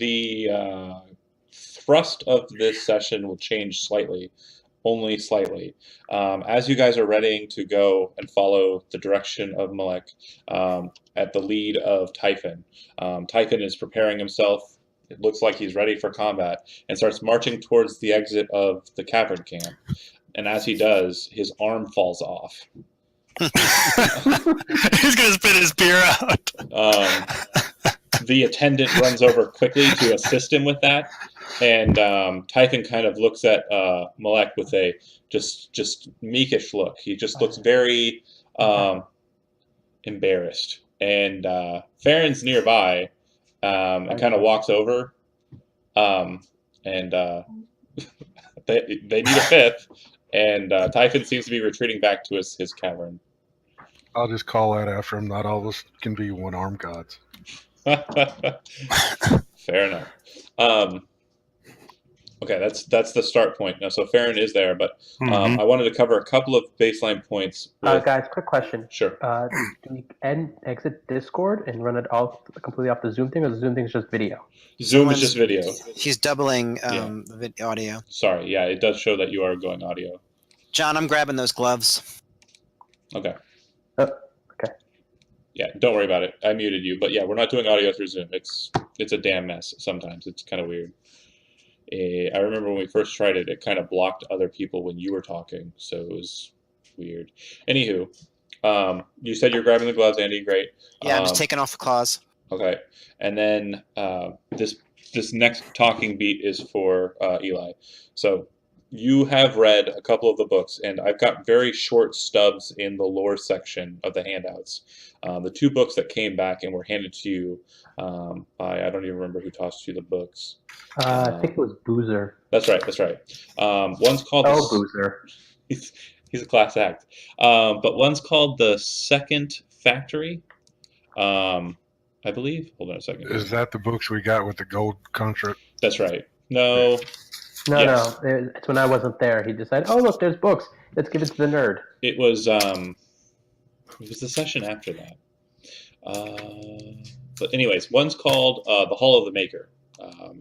the thrust of this session will change slightly, only slightly. As you guys are readying to go and follow the direction of Malek at the lead of Typhon, Typhon is preparing himself. It looks like he's ready for combat and starts marching towards the exit of the cavern camp. And as he does, his arm falls off. He's gonna spit his beer out. The attendant runs over quickly to assist him with that, and Typhon kind of looks at Malek with a just meekish look. He just looks very embarrassed. And Farron's nearby and kind of walks over, and they need a fifth, and Typhon seems to be retreating back to his cavern. I'll just call that after him. Not all of us can be one-armed gods. Fair enough. Okay, that's the start point. Now, so Farron is there, but I wanted to cover a couple of baseline points. Guys, quick question. Sure. Do we exit Discord and run it completely off the Zoom thing, or the Zoom thing is just video? Zoom is just video. He's doubling the audio. Sorry, yeah, it does show that you are going audio. John, I'm grabbing those gloves. Okay. Okay. Yeah, don't worry about it. I muted you, but yeah, we're not doing audio through Zoom. It's a damn mess sometimes. It's kind of weird. I remember when we first tried it, it kind of blocked other people when you were talking, so it was weird. Anywho, you said you're grabbing the gloves, Andy. Great. Yeah, I'm just taking off the claws. Okay, and then this next talking beat is for Eli. So you have read a couple of the books, and I've got very short stubs in the lore section of the handouts. The two books that came back and were handed to you by, I don't even remember who tossed you the books. I think it was Boozer. That's right. One's called... Boozer. He's a class act. But one's called The Second Factory, I believe. Hold on a second. Is that the books we got with the gold contract? That's right. No. No, Yes. no. It's when I wasn't there. He decided, oh, look, there's books. Let's give it to the nerd. It was the session after that. But anyways, one's called The Hall of the Maker.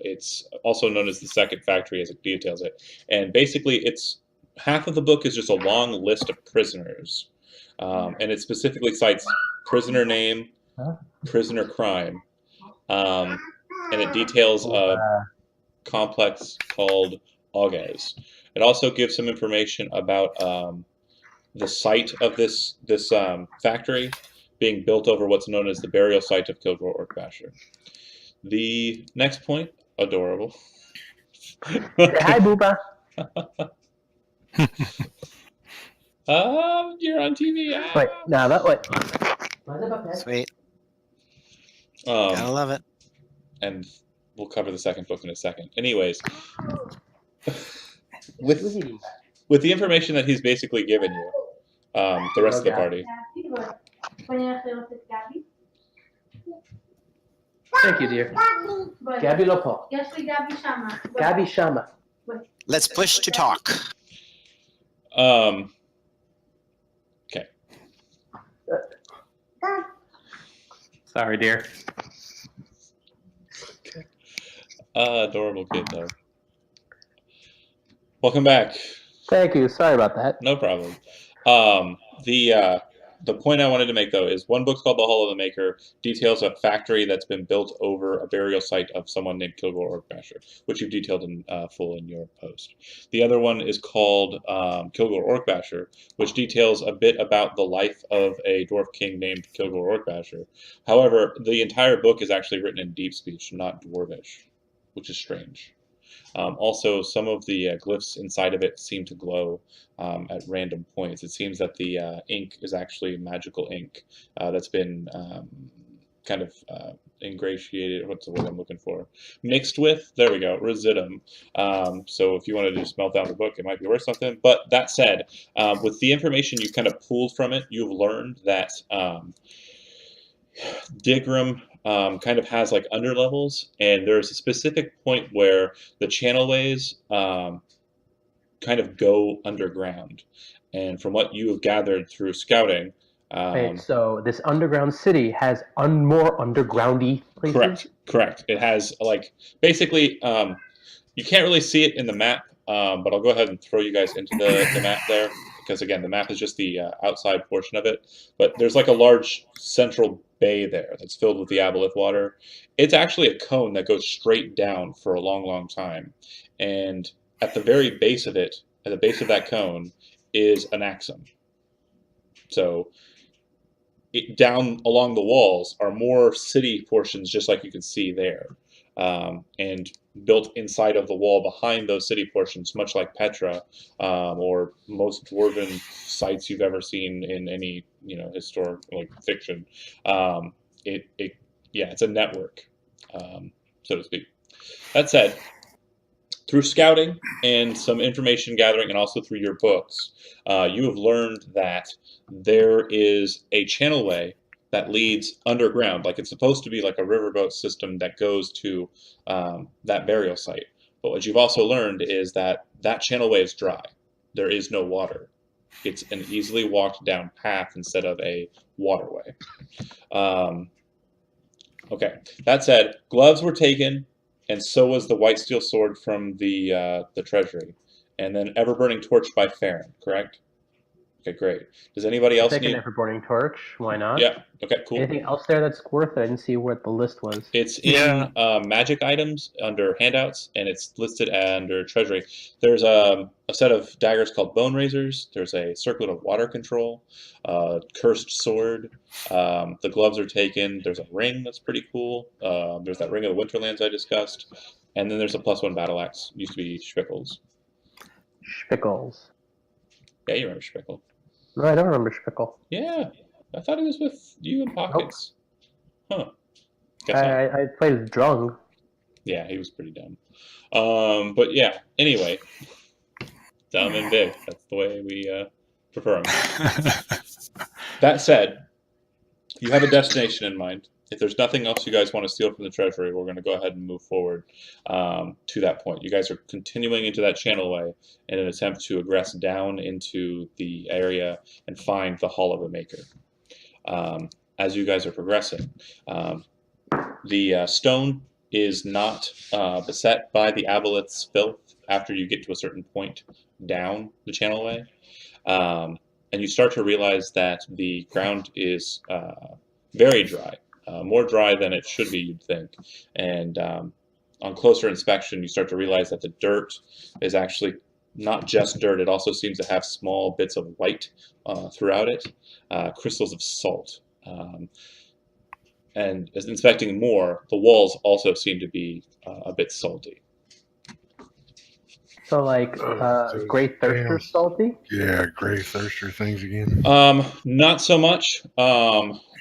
It's also known as The Second Factory, as it details it. And basically, it's half of the book is just a long list of prisoners. And it specifically cites prisoner name, prisoner crime. And it details a complex called Auges. It also gives some information about the site of this factory being built over what's known as the burial site of Kilgore Orkbasher. The next point, adorable. Hi, Booba. You're on TV. Wait, no, that way. Sweet. Gotta love it. And we'll cover the second book in a second. Anyways, with the information that he's basically given you, the rest of the party. Thank you, dear. Gabby Lopo. Gabby Shama. Let's push to talk. Okay. Sorry, dear. Adorable kid, though. Welcome back. Thank you. Sorry about that. No problem. The point I wanted to make, though, is one book's called The Hall of the Maker, details a factory that's been built over a burial site of someone named Kilgore Orkbasher, which you've detailed in full in your post. The other one is called Kilgore Orkbasher, which details a bit about the life of a dwarf king named Kilgore Orkbasher. However, the entire book is actually written in deep speech, not dwarvish, which is strange. Also, some of the glyphs inside of it seem to glow at random points. It seems that the ink is actually magical ink that's been kind of ingratiated. What's the word I'm looking for? Mixed with, there we go, residuum. So if you wanted to just melt down the book, it might be worth something. But that said, with the information you kind of pulled from it, you've learned that Dighgrum kind of has like underlevels, and there's a specific point where the channelways kind of go underground. And from what you have gathered through scouting, Wait, so this underground city has more undergroundy places? Correct. It has basically you can't really see it in the map, but I'll go ahead and throw you guys into the map there because again the map is just the outside portion of it. But there's like a large central bay there that's filled with the aboleth water. It's actually a cone that goes straight down for a long time, and at the very base of it, at the base of that cone, is an axum. So down along the walls are more city portions, just like you can see there. And built inside of the wall behind those city portions, much like Petra or most dwarven sites you've ever seen in any historic fiction. It's a network, so to speak. That said, through scouting and some information gathering, and also through your books, you have learned that there is a channelway that leads underground. Like it's supposed to be like a riverboat system that goes to that burial site. But what you've also learned is that that channelway is dry. There is no water. It's an easily walked down path instead of a waterway. Okay, that said, gloves were taken, and so was the white steel sword from the treasury, and then ever-burning torch by Farron, correct? Okay, great. Does anybody else Take need? an ever-burning torch. Why not? Yeah. Okay. Cool. Anything else there that's worth it? I didn't see what the list was. It's in magic items under handouts, and it's listed under treasury. There's a set of daggers called bone razors. There's a circlet of water control, cursed sword. The gloves are taken. There's a ring that's pretty cool. There's that ring of the Winterlands I discussed, and then there's a +1 battle axe. Used to be Spickles. Spickles. Yeah, you remember Spickle. No, I don't remember Spickle. Yeah, I thought he was with you in Pockets. Huh. I played as Drung. Yeah, he was pretty dumb. But yeah, anyway. Dumb and big. That's the way we prefer them. That said, you have a destination in mind. If there's nothing else you guys want to steal from the treasury, we're going to go ahead and move forward to that point. You guys are continuing into that channelway in an attempt to egress down into the area and find the Hall of the Maker. As you guys are progressing, the stone is not beset by the aboleth's filth after you get to a certain point down the channelway. And you start to realize that the ground is very dry. More dry than it should be, you'd think. And on closer inspection, you start to realize that the dirt is actually not just dirt. It also seems to have small bits of white throughout it, crystals of salt. And as inspecting more, the walls also seem to be a bit salty. So like Great Thirster salty? Yeah, Grey Thirster things again. Not so much.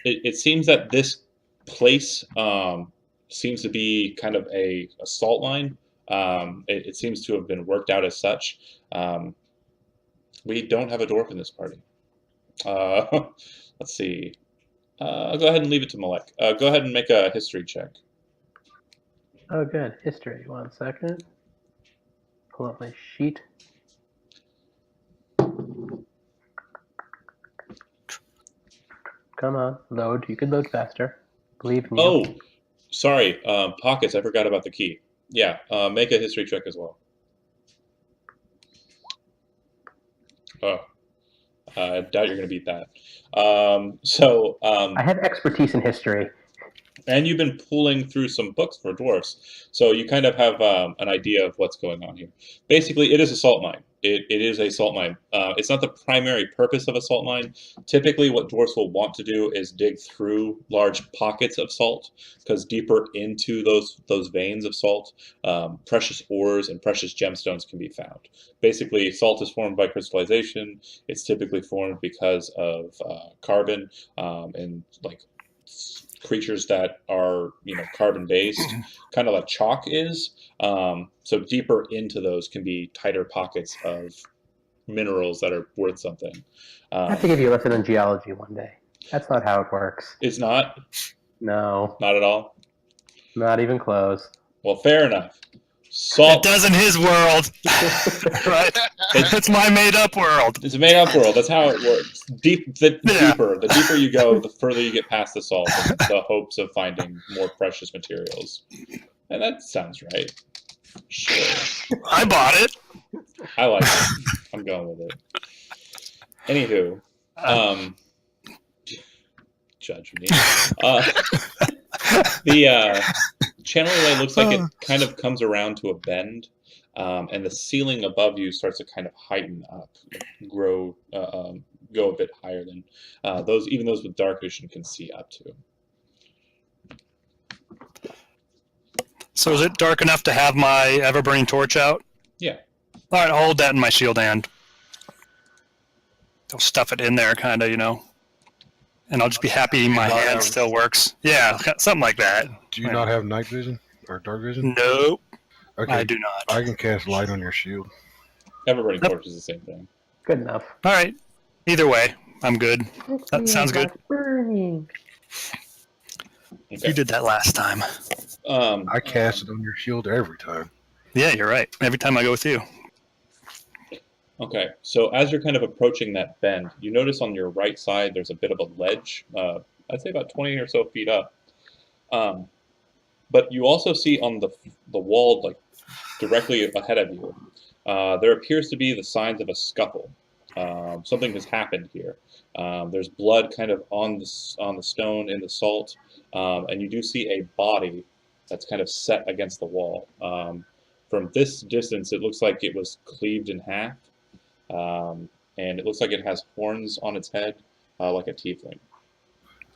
It seems that this place seems to be kind of a salt line. It seems to have been worked out as such. We don't have a dwarf in this party. Let's see. I'll go ahead and leave it to Malek. Go ahead and make a history check. Oh, good. History. 1 second. Pull up my sheet. Come on, load. You can load faster. Believe in you. Oh, sorry. Pockets. I forgot about the key. Yeah. Make a history check as well. Oh. I doubt you're going to beat that. I have expertise in history. And you've been pulling through some books for dwarfs, so you kind of have an idea of what's going on here. Basically, it is a salt mine. It is a salt mine. It's not the primary purpose of a salt mine. Typically, what dwarfs will want to do is dig through large pockets of salt, because deeper into those veins of salt, precious ores and precious gemstones can be found. Basically, salt is formed by crystallization. It's typically formed because of carbon and like creatures that are carbon based, kind of like chalk is. So deeper into those can be tighter pockets of minerals that are worth something. I have to give you a lesson in geology one day. That's not how it works. It's not? No. Not at all? Not even close. Well, fair enough. Salt. It does in his world. Right? It's my made-up world. It's a made-up world. That's how it works. The Yeah. deeper you go, the further you get past the salt, and the hopes of finding more precious materials. And that sounds right. Sure. I bought it. I like it. I'm going with it. Anywho, judge me. The channeling way looks like it kind of comes around to a bend, and the ceiling above you starts to kind of heighten up, grow, go a bit higher than those with dark vision can see up to. So is it dark enough to have my ever-burning torch out? Yeah. All right, I'll hold that in my shield hand. I'll stuff it in there, kind of, and I'll just be happy my hand still works. Yeah, something like that. Do you not have night vision or dark vision? Nope. Okay. I do not. I can cast light on your shield. Ever-burning torch is the same thing. Good enough. All right. Either way, I'm good. That sounds good. Burning. Okay. You did that last time. I cast it on your shield every time. Yeah, you're right. Every time I go with you. Okay, so as you're kind of approaching that bend, you notice on your right side there's a bit of a ledge, I'd say about 20 or so feet up. But you also see on the wall, like directly ahead of you, there appears to be the signs of a scuffle. Something has happened here. There's blood kind of on the stone in the salt, and you do see a body that's kind of set against the wall. From this distance, it looks like it was cleaved in half. And it looks like it has horns on its head, like a tiefling.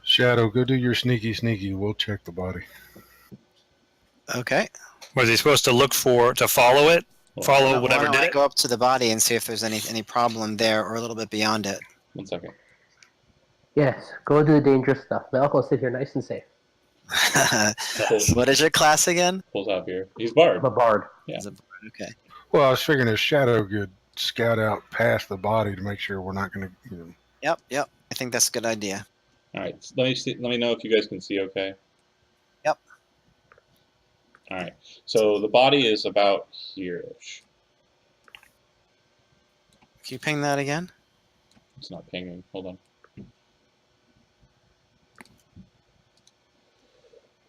Shadow, go do your sneaky. We'll check the body. Okay. Was he supposed to follow it? Follow whatever Why did don't I it? go up to the body and see if there's any problem there or a little bit beyond it? 1 second. Yes, go do the dangerous stuff. Now I'll go sit here nice and safe. What is your class again? Pulls out here. He's bard. I'm a bard. Yeah. Okay. Well, I was figuring if Shadow could scout out past the body to make sure we're not going to. Yep. I think that's a good idea. All right. Let me know if you guys can see. Okay. Yep. All right. So the body is about here-ish. Can you ping that again? It's not pinging. Hold on.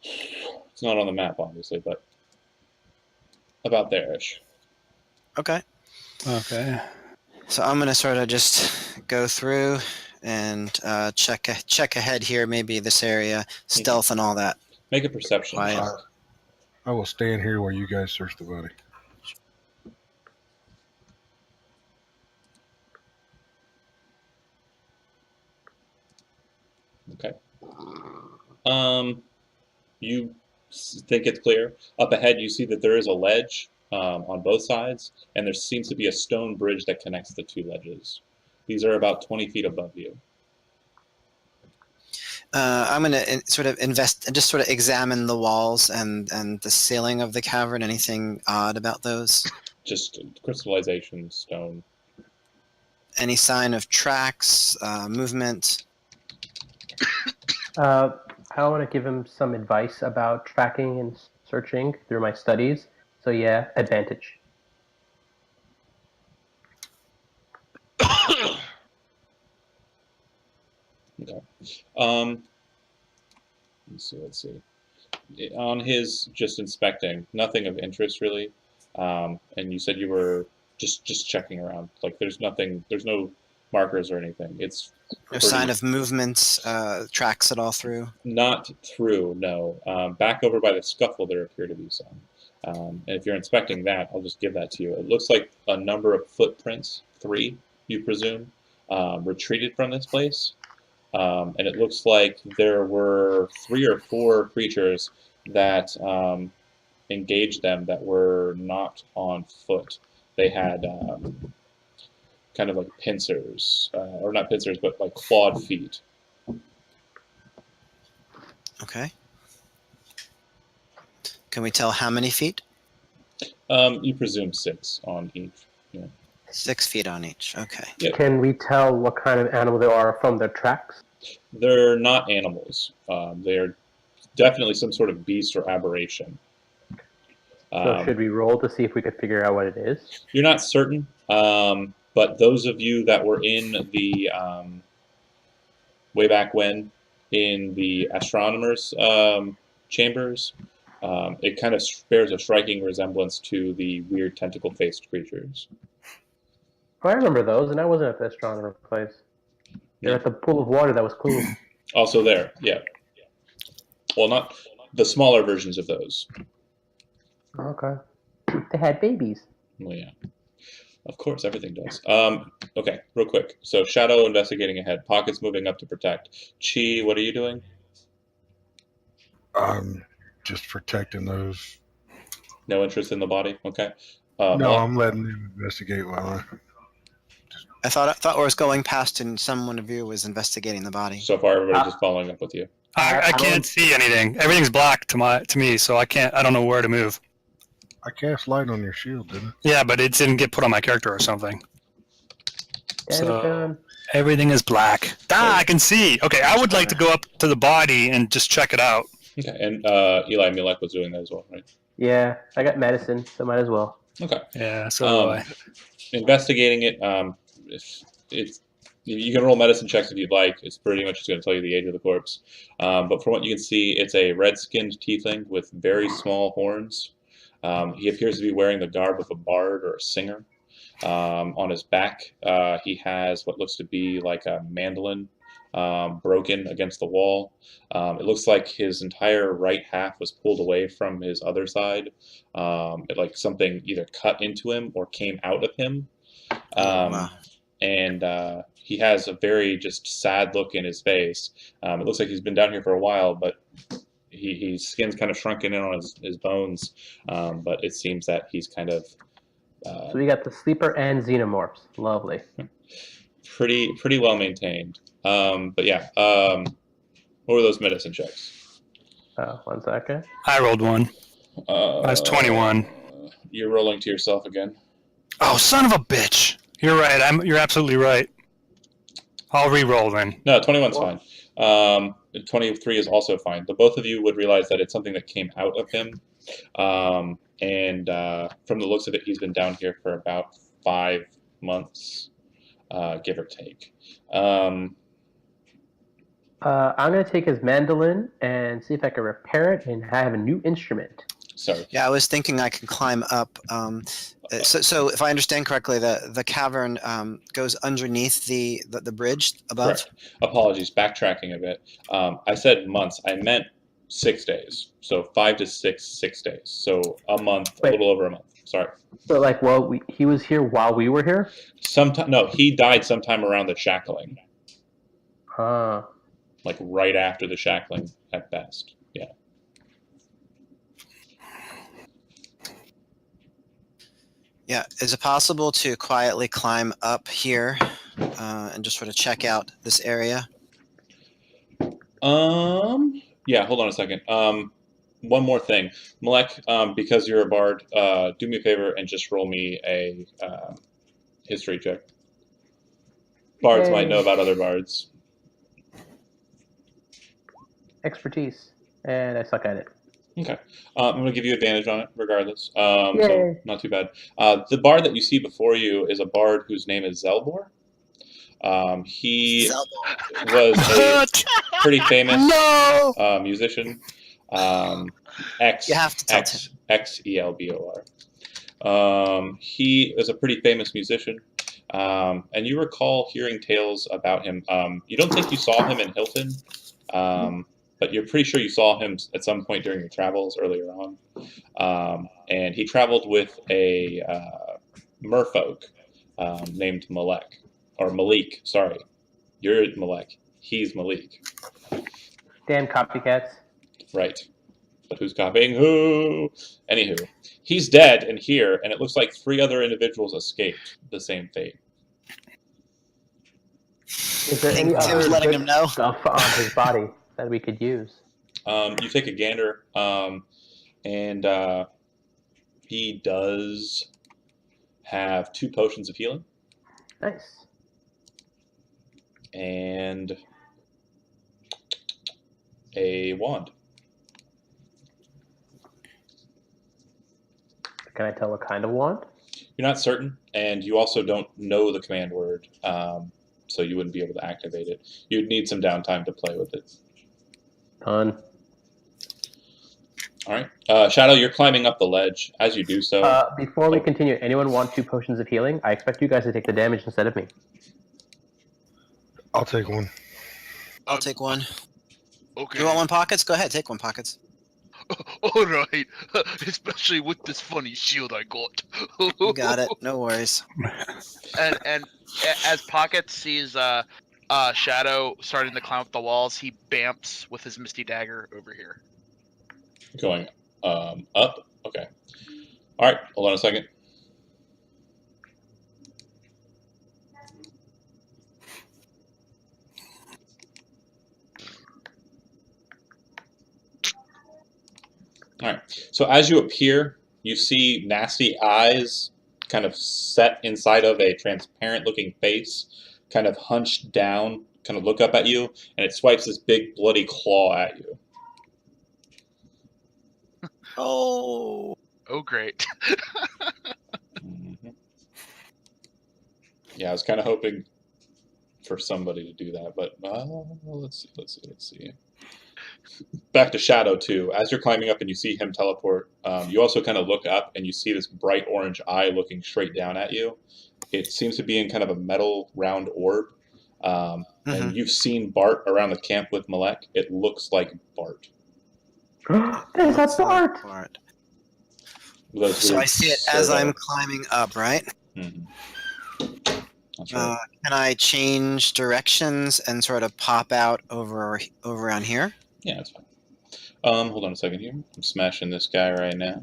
It's not on the map, obviously, but about there-ish. Okay. Okay. So I'm gonna sort of just go through and check ahead here, maybe this area, stealth and all that. Make a perception Right. check. I will stand here while you guys search the body. Okay. You think it's clear. Up ahead, you see that there is a ledge on both sides, and there seems to be a stone bridge that connects the two ledges. These are about 20 feet above you. I'm gonna sort of just sort of examine the walls and the ceiling of the cavern. Anything odd about those? Just crystallization, stone. Any sign of tracks, movement? I want to give him some advice about tracking and searching through my studies. So yeah, advantage. Okay. Let's see. On his just inspecting, nothing of interest really. And you said you were just checking around. Like there's no markers or anything. It's No sign of movements, tracks at all through? not through, no. Back over by the scuffle, there appear to be some. And if you're inspecting that, I'll just give that to you. It looks like a number of footprints, 3, you presume, retreated from this place. And it looks like there were 3 or 4 creatures that engaged them that were not on foot. They had kind of like pincers, or not pincers, but like clawed feet. Okay. Can we tell how many feet? You presume 6 on each. Yeah. 6 feet on each. Okay. Yep. Can we tell what kind of animal they are from their tracks? They're not animals. They're definitely some sort of beast or aberration. So should we roll to see if we could figure out what it is? You're not certain, but those of you that were in the way back when in the astronomers' chambers, it kind of bears a striking resemblance to the weird tentacle-faced creatures. Oh, I remember those, and I wasn't at the astronomer place. They're at the pool of water that was clean. Also there, yeah. Well, not the smaller versions of those. Okay. They had babies. Well, yeah. Of course, everything does. Okay, real quick. So Shadow investigating ahead. Pocket's moving up to protect. Chi, what are you doing? I'm just protecting those. No interest in the body? Okay. No, Malak? I'm letting them investigate while I thought I was going past and someone of you was investigating the body. So far, everybody's just following up with you. I can't see anything. Everything's black to me, so I don't know where to move. I cast light on your shield, didn't I? Yeah, but it didn't get put on my character or something. Damn it, John. Everything is black. I can see. Okay, I would like to go up to the body and just check it out. Okay, and Eli Milek was doing that as well, right? Yeah, I got medicine, so might as well. Okay. Yeah, so Investigating it, it's you can roll medicine checks if you'd like. It's pretty much just going to tell you the age of the corpse. But from what you can see, it's a red-skinned tiefling with very small horns. He appears to be wearing the garb of a bard or a singer. On his back, he has what looks to be like a mandolin broken against the wall. It looks like his entire right half was pulled away from his other side. Like something either cut into him or came out of him. Wow. And he has a very just sad look in his face. It looks like he's been down here for a while, but his skin's kind of shrunken in on his bones. But it seems that he's kind of So we got the sleeper and xenomorphs. Lovely. pretty well maintained. But yeah, what were those medicine checks? 1 second. I rolled one. That's 21. You're rolling to yourself again. Oh, son of a bitch! You're right. You're absolutely right. I'll re-roll then. No, 21's fine. 23 is also fine. But both of you would realize that it's something that came out of him. And from the looks of it, he's been down here for about 5 months, give or take. I'm going to take his mandolin and see if I can repair it and have a new instrument. Sorry. Yeah, I was thinking I can climb up. So if I understand correctly, the cavern goes underneath the bridge above. Correct. Apologies, backtracking a bit. I said months. I meant 6 days. So 5 to 6 days. So a month, Wait. a little over a month. Sorry. So, like, he was here while we were here? No, he died sometime around the shackling. Like right after the shackling at best. Yeah. Yeah, is it possible to quietly climb up here and just sort of check out this area? Yeah, hold on a second. One more thing. Malek, because you're a bard, do me a favor and just roll me a history check. Bards might know about other bards. Expertise. And I suck at it. Okay. I'm going to give you advantage on it regardless. So Yay. not too bad. The bard that you see before you is a bard whose name is Zelbor. He was a pretty famous musician. You have to tell him. X-E-L-B-O-R. He is a pretty famous musician. And you recall hearing tales about him. You don't think you saw him in Hilton, but you're pretty sure you saw him at some point during your travels earlier on. And he traveled with a merfolk named Malek. Or Malik, sorry. You're Malek. He's Malik. Damn copycats. Right. But who's copying who? Anywho, he's dead in here, and it looks like 3 other individuals escaped the same fate. Is there any Tim's other letting good him know. stuff on his body that we could use? You take a gander, and he does have 2 potions of healing. Nice. And a wand. Can I tell what kind of wand? You're not certain, and you also don't know the command word, so you wouldn't be able to activate it. You'd need some downtime to play with it. Done. All right. Shadow, you're climbing up the ledge. As you do so... Before we continue, anyone want 2 potions of healing? I expect you guys to take the damage instead of me. I'll take one. I'll take one. Okay. You want one, Pockets? Go ahead, take one, Pockets. All right. Especially with this funny shield I got. You got it. No worries. And as Pocket sees Shadow starting to climb up the walls, he bamps with his Misty Dagger over here. Going up? Okay. All right. Hold on a second. All right. So as you appear, you see nasty eyes kind of set inside of a transparent-looking face, kind of hunched down, kind of look up at you, and it swipes this big bloody claw at you. Oh. Oh, great. Mm-hmm. Yeah, I was kind of hoping for somebody to do that, but let's see. Back to Shadow 2. As you're climbing up and you see him teleport, you also kind of look up and you see this bright orange eye looking straight down at you. It seems to be in kind of a metal round orb. And you've seen Bart around the camp with Malek. It looks like Bart. There's a Bart! So I see it as I'm climbing up, right? Mm-hmm. That's right. Can I change directions and sort of pop out over around here? Yeah, that's fine. Hold on a second here. I'm smashing this guy right now.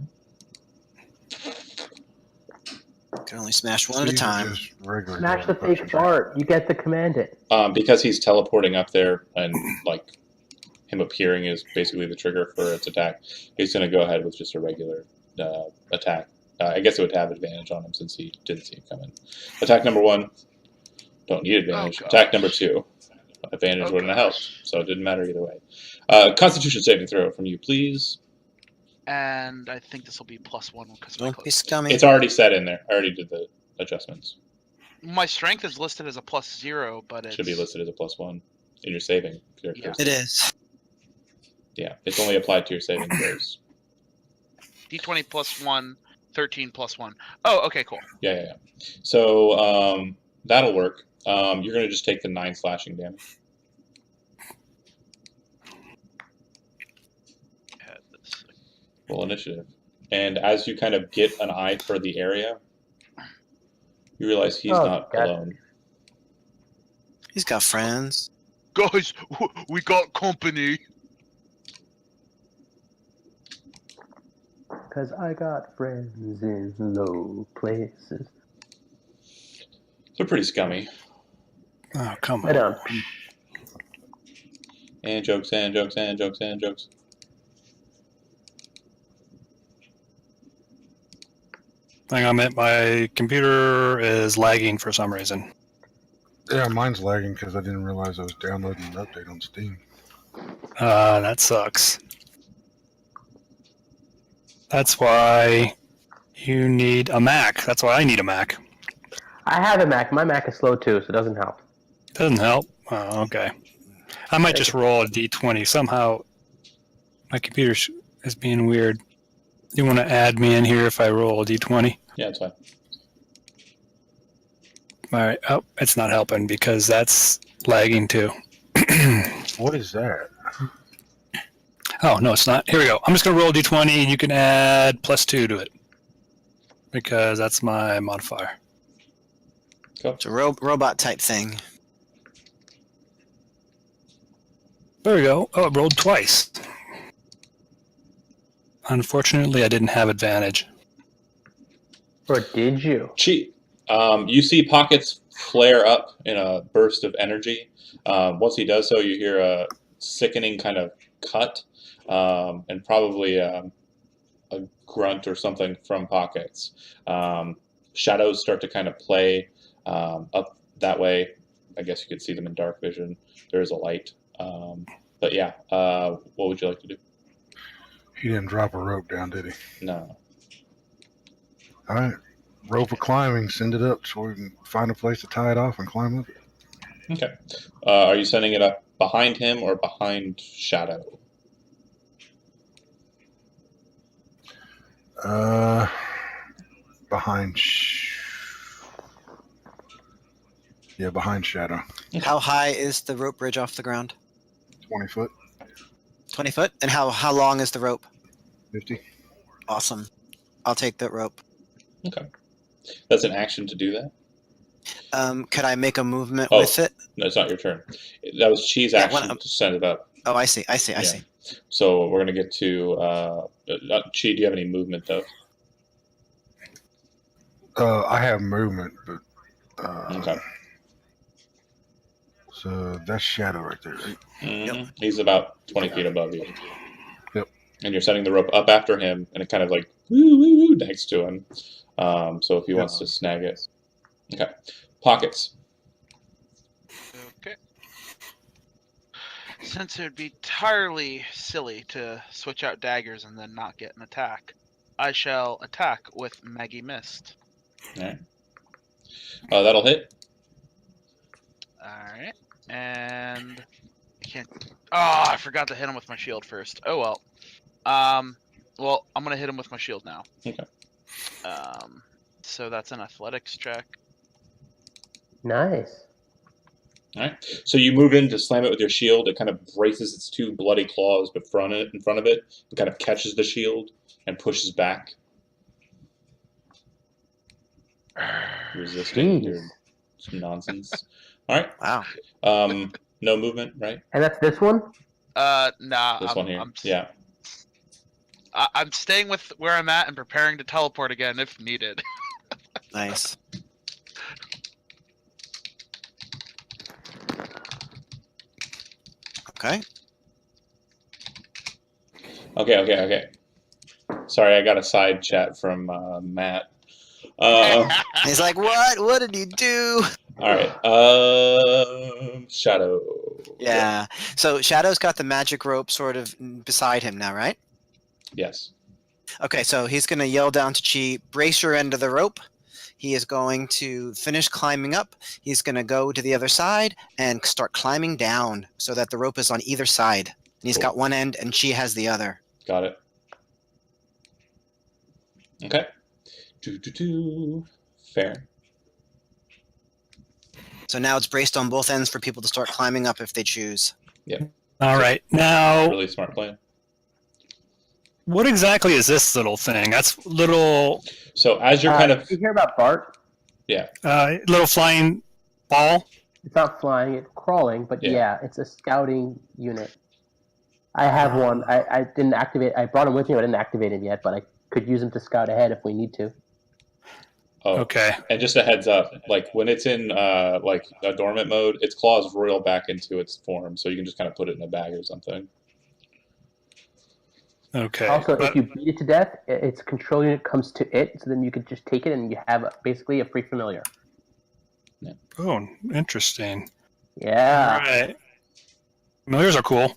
Can only smash one at a time. Smash the fake Bart. You get to command it. Because he's teleporting up there and like him appearing is basically the trigger for its attack. He's going to go ahead with just a regular attack. I guess it would have advantage on him since he didn't see it coming. Attack number 1, don't need advantage. Oh, attack number 2, advantage wouldn't have helped, so it didn't matter either way. Constitution saving throw from you, please. And I think this will be +1 because Don't be scummy. It's already set in there. I already did the adjustments. my strength is listed as a +0, but it Should be listed as a +1 in your saving. Yeah. It is. Yeah, it's only applied to your saving throws. D20 +1, 13 +1. Oh, okay, cool. Yeah. So that'll work. You're going to just take the 9 slashing damage. Roll initiative. And as you kind of get an eye for the area, you realize he's not alone. He's got friends. Guys, we got company. Because I got friends in low places. They're pretty scummy. Oh, come Right on. on. And jokes, and jokes, and jokes, and jokes. Hang on a minute, my computer is lagging for some reason. Yeah, mine's lagging because I didn't realize I was downloading an update on Steam. That sucks. That's why you need a Mac. That's why I need a Mac. I have a Mac. My Mac is slow too, so it doesn't help. Doesn't help. Oh, okay. I might just roll a d20. Somehow, my computer is being weird. You want to add me in here if I roll a d20? Yeah, it's fine. All right. Oh, it's not helping because that's lagging too. What is that? Oh, no, it's not. Here we go. I'm just going to roll a d20 and you can add +2 to it because that's my modifier. Cool. It's a robot type thing. There we go. Oh, it rolled twice. Unfortunately, I didn't have advantage. Or did you? Cheat. You see Pockets flare up in a burst of energy. Once he does so, you hear a sickening kind of cut and probably a grunt or something from Pockets. Shadows start to kind of play up that way. I guess you could see them in dark vision. There is a light. But yeah, what would you like to do? He didn't drop a rope down, did he? No. All right. Rope of climbing. Send it up so we can find a place to tie it off and climb up it. Okay. Are you sending it up behind him or behind Shadow? Behind. Behind Shadow. How high is the rope bridge off the ground? 20 foot. 20 foot. And how long is the rope? 50. Awesome. I'll take that rope. Okay. That's an action to do that? Could I make a movement Oh. with it? No, it's not your turn. That was Chi's Yeah, action to send it up. Oh, I see. I see. I Yeah. see. So we're going to get to... Chi, do you have any movement, though? I have movement, but. Okay. So that's Shadow right there, right? Mm-hmm. He's about 20 feet above you. Yep. And you're setting the rope up after him, and it kind of like woo, woo, woo, next to him. So if he wants to snag it. Okay. Pockets. Okay. Since it would be entirely silly to switch out daggers and then not get an attack, I shall attack with Maggie Mist. All right. That'll hit. Alright. And I can't. Oh, I forgot to hit him with my shield first. Oh well. Well, I'm gonna hit him with my shield now. Okay. So that's an athletics check. Nice. All right. So you move in to slam it with your shield. It kind of braces its two bloody claws in front of it. It kind of catches the shield and pushes back, resisting your nonsense. All right. Wow. No movement, right? And that's this one? Nah. This one here. Yeah. I'm staying with where I'm at and preparing to teleport again if needed. Nice. Okay. Okay. Sorry, I got a side chat from Matt. He's like, what? What did he do? All right. Shadow. Yeah. So Shadow's got the magic rope sort of beside him now, right? Yes. Okay, so he's going to yell down to Chi, brace your end of the rope. He is going to finish climbing up. He's going to go to the other side and start climbing down so that the rope is on either side. And he's got one end and Chi has the other. Got it. Okay. Fair. So now it's braced on both ends for people to start climbing up if they choose. All right. Now, Really smart plan. what exactly is this little thing? That's little So as you're kind of... Did you hear about Bart? little flying ball. It's not flying, it's crawling, but Yeah. yeah, it's a scouting unit. I have one. I didn't activate. I brought him with me. I didn't activate him yet, but I could use him to scout ahead if we need to. Oh, Okay. and just a heads up, like when it's in like a dormant mode, its claws roil back into its form, so you can just kind of put it in a bag or something. Okay. Also, but- if you beat it to death, its control unit comes to it, so then you could just take it and you have basically a free familiar. Oh, interesting. Yeah, All right. Familiars are cool.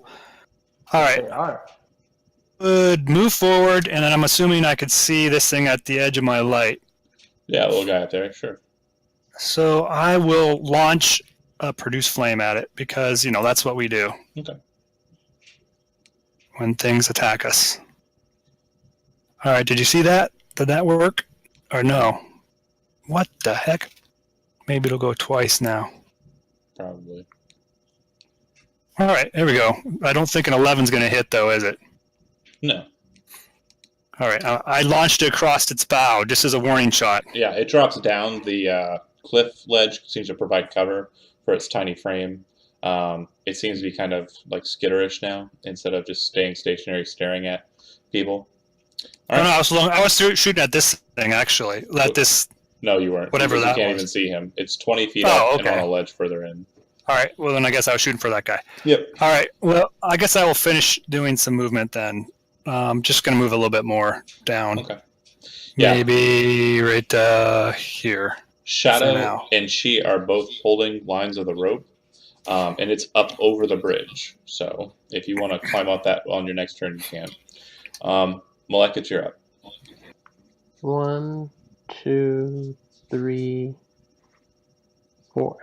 All right. they are. Good. Move forward, and then I'm assuming I could see this thing at the edge of my light. Yeah, little guy up there, sure. So I will launch a produce flame at it because, that's what we do. Okay. When things attack us. All right, did you see that? Did that work? Or no? What the heck? Maybe it'll go twice now. Probably. All right, there we go. I don't think an 11's going to hit, though, is it? No. All right, I launched it across its bow just as a warning shot. Yeah, it drops down. The cliff ledge seems to provide cover for its tiny frame. It seems to be kind of like skitterish now instead of just staying stationary staring at people. All Oh, no, right. I was shooting at this thing, actually. No, you weren't. Whatever because that you can't was. even see him. It's 20 feet Oh, up and okay. on a ledge further in. All right, well, then I guess I was shooting for that guy. Yep. All right, well, I guess I will finish doing some movement then. Just going to move a little bit more down. Okay. Yeah. Maybe right here. For Shadow now. and she are both holding lines of the rope, and it's up over the bridge. So if you want to climb up that on your next turn, you can. Malek, it's your up. 1, 2, 3, 4.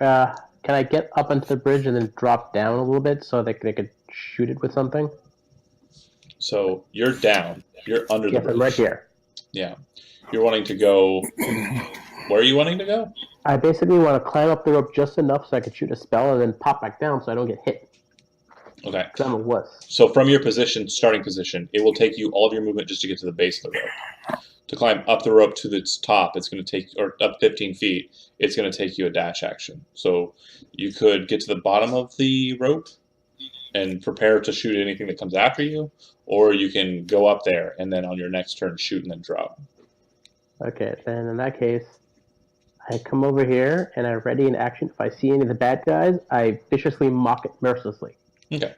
Can I get up onto the bridge and then drop down a little bit so that they could shoot it with something? So you're down. You're under the Yes, bridge. I'm right here. Yeah. You're wanting to go. Where are you wanting to go? I basically want to climb up the rope just enough so I can shoot a spell and then pop back down so I don't get hit. Okay. Because I'm a wuss. So from your position, starting position, it will take you all of your movement just to get to the base of the rope. To climb up the rope to its top, it's going to take, or up 15 feet, it's going to take you a dash action. So you could get to the bottom of the rope and prepare to shoot anything that comes after you, or you can go up there and then on your next turn shoot and then drop. Okay, then in that case, I come over here and I ready in action. If I see any of the bad guys, I viciously mock it mercilessly. Okay.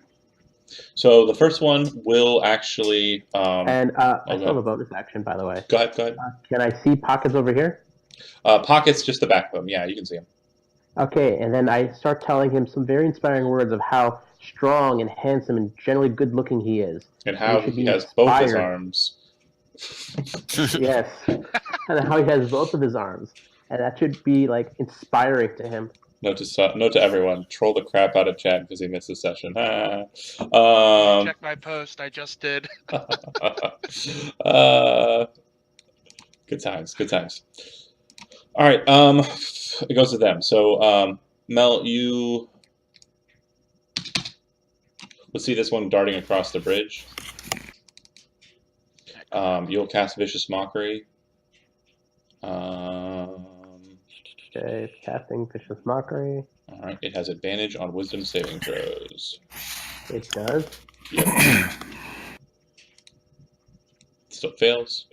So the first one will actually. And I okay. still have a bonus action, by the way. Go ahead. Go ahead. Can I see pockets over here? Pockets, just the back of them. Yeah, you can see them. Okay, and then I start telling him some very inspiring words of how strong and handsome and generally good-looking he is. And how should he be has both his inspired. arms. Yes, and how he has both of his arms, and that should be like inspiring to him. Note to everyone: troll the crap out of chat because he missed a session. Check my post. I just did. Good times. Good times. All right. It goes to them. So, Mel, you let's see this one darting across the bridge. You'll cast Vicious Mockery. Okay, casting Vicious Mockery. All right. It has advantage on Wisdom saving throws. It does. Yep. Still fails.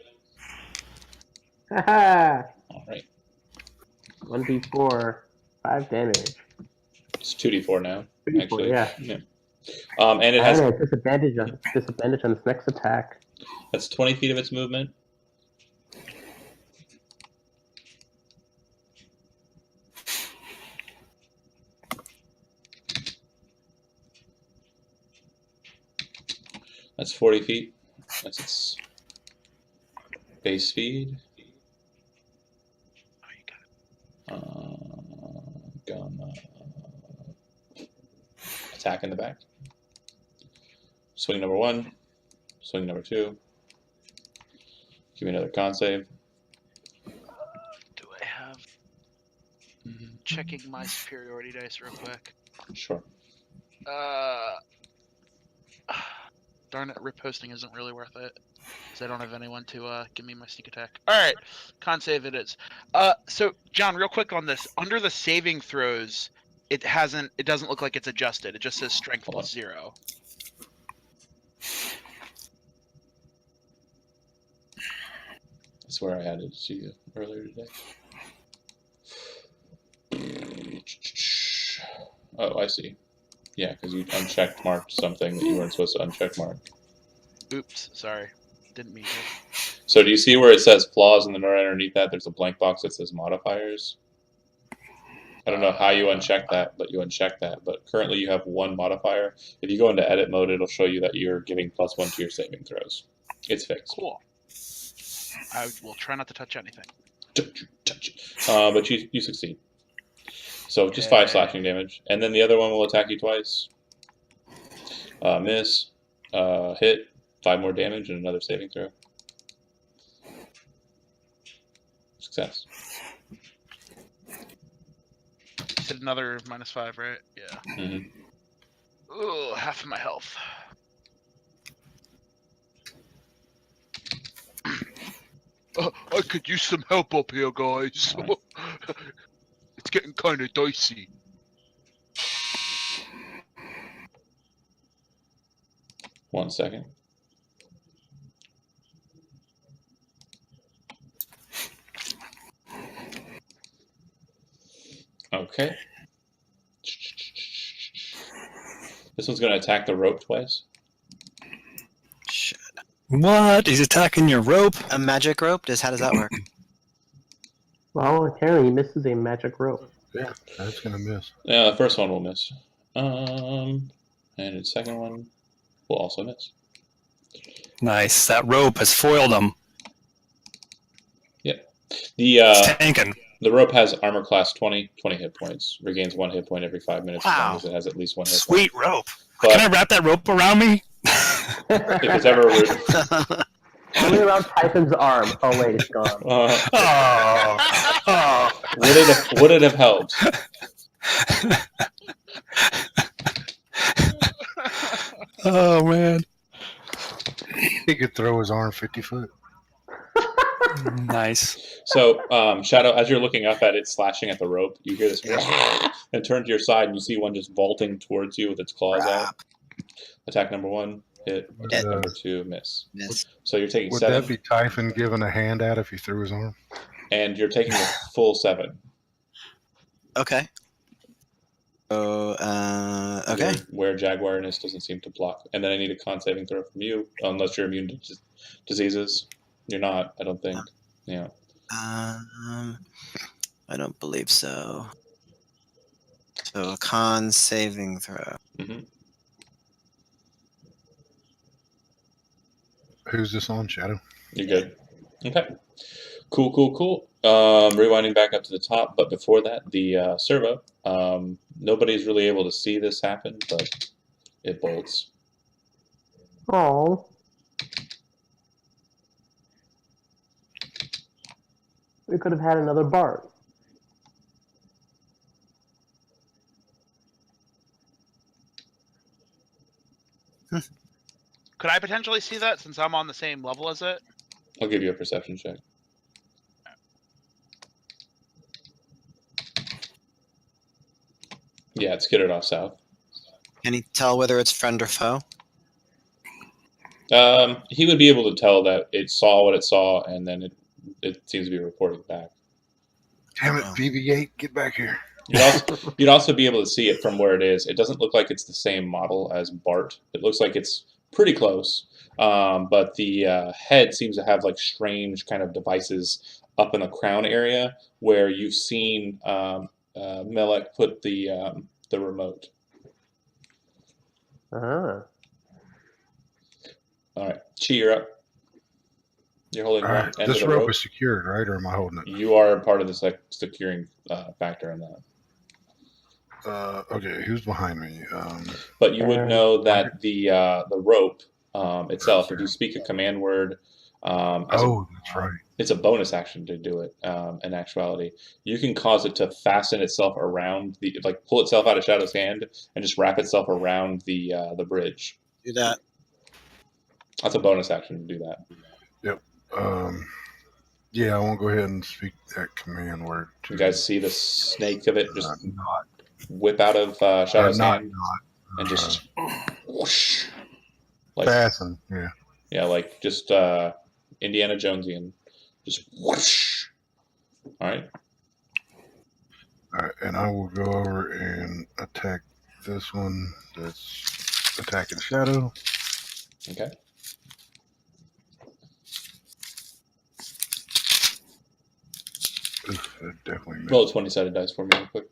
Haha! All right. 1d4, 5 damage. It's 2d4 now. 2d4, Actually, yeah. And it has And disadvantage on its next attack. that's 20 feet of its movement. That's 40 feet. That's its base speed. Gonna attack in the back. Swing number 1. Swing number 2. Give me another con save. Do I have checking my superiority dice real quick? Sure. Darn it, riposting isn't really worth it. Because I don't have anyone to give me my sneak attack. Alright, con save it is. So, John, real quick on this. Under the saving throws, it doesn't look like it's adjusted. It just says strength plus 0. I swear I had it to you earlier today. Oh, I see. Yeah, because you unchecked marked something that you weren't supposed to uncheck mark. Oops, sorry. Didn't mean to. So do you see where it says flaws and then right underneath that there's a blank box that says modifiers? I don't know how you uncheck that, but you uncheck that. But currently you have 1 modifier. If you go into edit mode, it'll show you that you're giving +1 to your saving throws. It's fixed. Cool. I will try not to touch anything. Touch. But you succeed. So just 5 slashing damage. And then the other one will attack you twice. Miss. Hit. 5 more damage and another saving throw. Success. You said another -5, right? Yeah. Mm-hmm. Ooh, half of my health. I could use some help up here, guys. Right. It's getting kind of dicey. One second. Okay. This one's going to attack the rope twice. Shit. What? He's attacking your rope? A magic rope? How does that work? Well, apparently he misses a magic rope. Yeah, that's gonna miss. Yeah, the first one will miss. And the second one will also miss. Nice. That rope has foiled him. It's The tanking. the rope has armor class 20 hit points. Regains 1 hit point every 5 minutes as long Wow. as it has at least 1 hit point. Sweet rope. But Can I wrap that rope around me? if it's ever Only around Typhon's arm. Oh wait, it's gone. Oh. would it have helped? Oh man. He could throw his arm 50 foot. Nice. So, Shadow, as you're looking up at it, slashing at the rope, you hear this and turn to your side, and you see one just vaulting towards you with its claws out. Attack number 1, hit. Attack number 2, miss. Miss. So you're taking Would 7, that be Typhon giving a hand out if he threw his arm? and you're taking the full 7. Okay. So, okay. Where Jaguarness doesn't seem to block. And then I need a con saving throw from you, unless you're immune to diseases. You're not, I don't think. Yeah. I don't believe so. So a con saving throw. Mm-hmm. Who's this on, Shadow? You're good. Okay. Cool. Rewinding back up to the top, but before that, the servo. Nobody's really able to see this happen, but it bolts. Oh. We could have had another Bart. Could I potentially see that since I'm on the same level as it? I'll give you a perception check. Yeah, it's skittered off south. Can you tell whether it's friend or foe? He would be able to tell that it saw what it saw, and then it seems to be reporting back. Damn it, BB-8, get back here. You'd also be able to see it from where it is. It doesn't look like it's the same model as Bart. It looks like it's pretty close, but the head seems to have like strange kind of devices up in the crown area where you've seen Melek put the remote. Ah. All right, Chi, you're up. You're holding All one right, end this of the rope rope. is secured, right? Or am I holding it? You are part of the securing factor in that. Okay, who's behind me? But you would know that the rope itself, if you speak a command word, That's right. it's a bonus action to do it. In actuality, you can cause it to fasten itself around pull itself out of Shadow's hand and just wrap itself around the bridge. Do that. That's a bonus action to do that. Yeah, I won't go ahead and speak that command word. You guys see the snake of it just Not. whip out of Shadow's hand and not. just whoosh, like Fasten, yeah. yeah, like just Indiana Jonesian, just whoosh. All right. All right, and I will go over and attack this one that's attacking Shadow. Okay. Oof, that definitely missed. Roll a 20-sided dice for me real quick.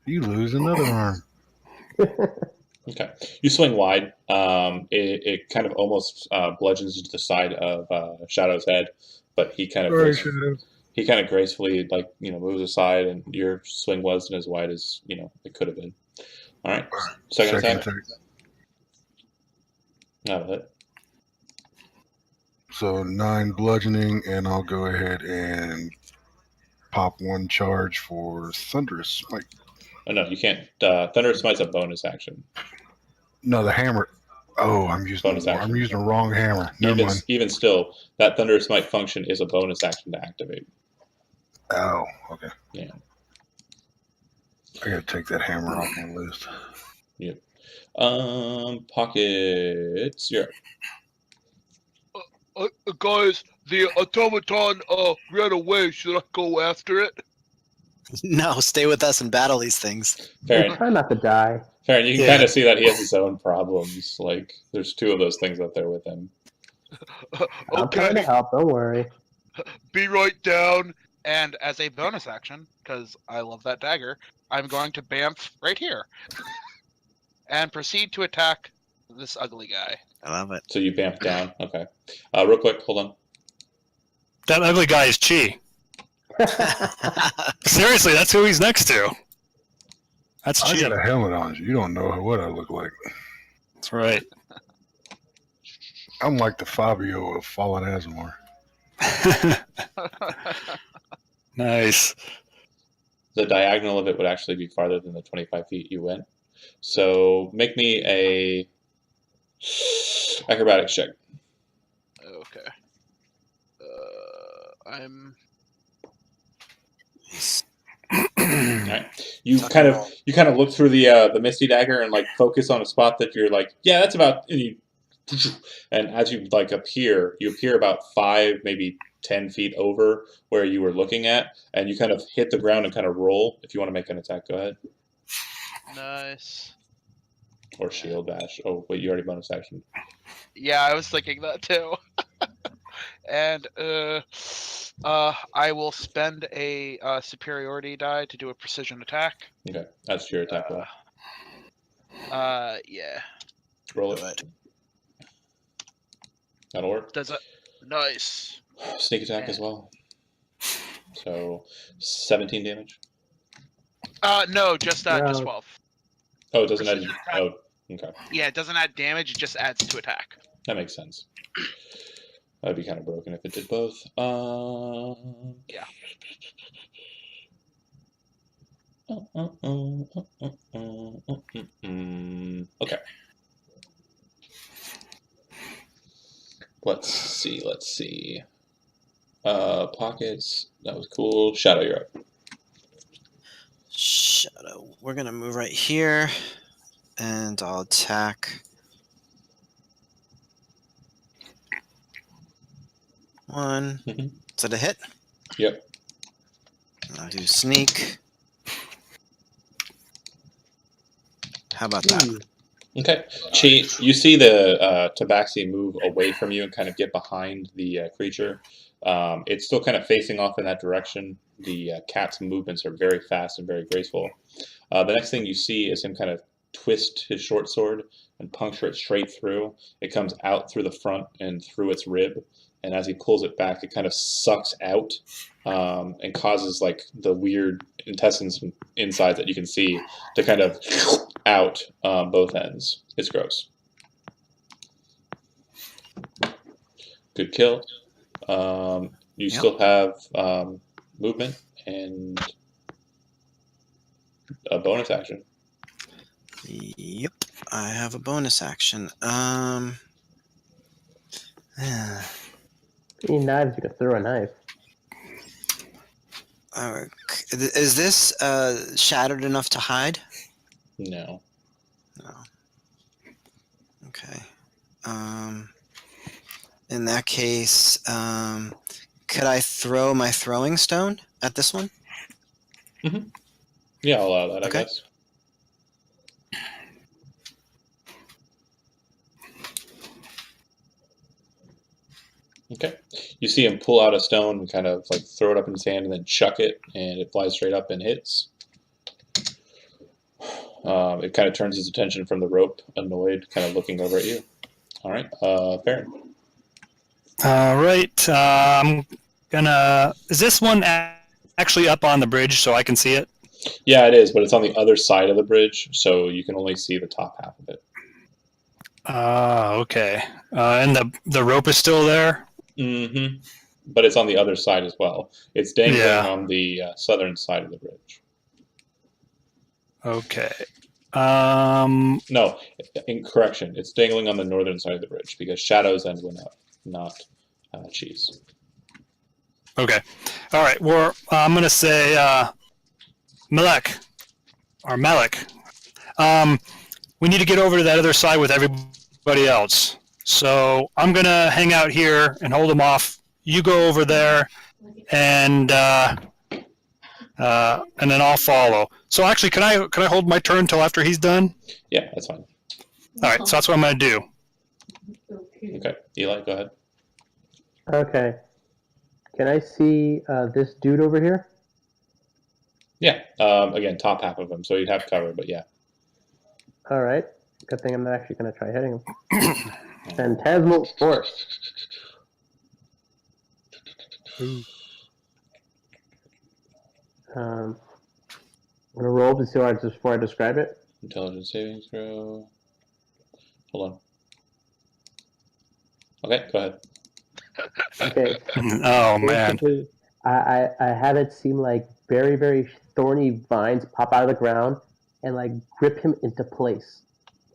You lose another arm. Okay. You swing wide. It kind of almost bludgeons into the side of Shadow's head, but he kind of Shadow. he kind of gracefully moves aside, and your swing wasn't as wide as it could have been. All right. Second attack. That was it. So 9 bludgeoning, and I'll go ahead and pop 1 charge for Thunderous Smite. Oh no, you can't. Thunder Smite's a bonus action. No, the hammer. Oh, I'm using the wrong hammer. Never mind. Even still, that Thunder Smite function is a bonus action to activate. Oh, okay. Yeah. I gotta take that hammer off my list. Yep. Pockets. You're Guys, the automaton ran away. Should I go after it? No, stay with us and battle these things. Farron. Try not to die. Farron, you can kind of see that he has his own problems. Like, there's 2 of those things out there with him. I'm trying to help. Don't worry. Be right down. And as a bonus action, because I love that dagger, I'm going to bamf right here and proceed to attack this ugly guy. I love it. So you vamp down. Okay. Real quick, hold on. That ugly guy is Chi. Seriously, that's who he's next to. That's I Chi. got a helmet on. You don't know what I look like. That's right. I'm like the Fabio of Fallen Asmore. Nice. The diagonal of it would actually be farther than the 25 feet you went. So make me a acrobatics check. Okay. I'm. Right. You kind of look through the misty dagger and like focus on a spot that you're like, yeah, that's about. And as you like appear, you appear about 5, maybe 10 feet over where you were looking at, and you kind of hit the ground and kind of roll. If you want to make an attack, go ahead. Nice. Or shield bash. Oh wait, you already bonus action. Yeah, I was thinking that too. And I will spend a superiority die to do a precision attack. Okay, that's your attack roll. Yeah. Roll Do it. That'll work. Does it? Nice. Sneak attack as well. So 17 damage. No, just No. 12. Oh, it doesn't add. Precision attack. Oh, okay. Yeah, it doesn't add damage. It just adds to attack. That makes sense. That'd be kind of broken if it did both. Yeah. Okay. Let's see. Pockets. That was cool. Shadow, you're up. Shadow. We're gonna move right here, and I'll attack. 1. Mhm. Is that a hit? Yep. I'll do sneak. How about that? Okay. Chi, you see the tabaxi move away from you and kind of get behind the creature. It's still kind of facing off in that direction. The cat's movements are very fast and very graceful. The next thing you see is him kind of twist his short sword and puncture it straight through. It comes out through the front and through its rib. And as he pulls it back, it kind of sucks out and causes like the weird intestines inside that you can see to kind of out both ends. It's gross. Good kill. You still have movement and a bonus action. Yep, I have a bonus action. You need knives, you could throw a knife. Is this shattered enough to hide? No. No. Okay. In that case, could I throw my throwing stone at this one? Yeah, I'll allow that, Okay. I guess. Okay. You see him pull out a stone and kind of like throw it up in his hand and then chuck it, and it flies straight up and hits. It kind of turns his attention from the rope, annoyed, kind of looking over at you. All right, Baron. All right. I'm gonna. Is this one actually up on the bridge so I can see it? Yeah, it is, but it's on the other side of the bridge, so you can only see the top half of it. Okay. And the rope is still there? Mm-hmm. But it's on the other side as well. It's dangling Yeah. on the southern side of the bridge. Okay. No, in correction, it's dangling on the northern side of the bridge because Shadow's end went up, not Cheese. Okay. All right. Well, I'm going to say Malek. Or Malik. We need to get over to that other side with everybody else. So I'm going to hang out here and hold them off. You go over there, and then I'll follow. So actually, can I hold my turn until after he's done? Yeah, that's fine. All right. So that's what I'm going to do. Okay, Eli, go ahead. Okay. Can I see this dude over here? Yeah, again, top half of him, so you'd have cover, but yeah. All right. Good thing I'm not actually going to try hitting him. Phantasmal Force. Ooh. I'm going to roll to see before I describe it. Intelligence saving throw. Hold on. Okay, go ahead. Okay. Oh man. Basically, I have it seem like very, very thorny vines pop out of the ground and like grip him into place.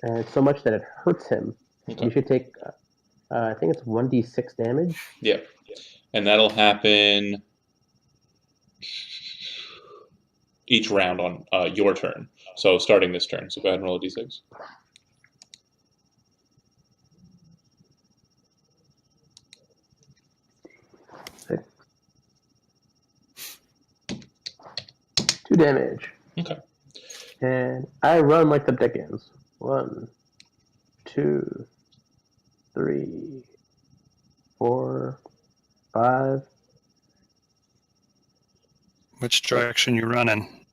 And so much that it hurts him. Okay. You should take, I think it's 1d6 damage. Yeah. And that'll happen each round on your turn. So starting this turn. So go ahead and roll a d6. Two damage. Okay. And I run like the Dickens. 1, 2, 3, 4, 5. Which direction you running?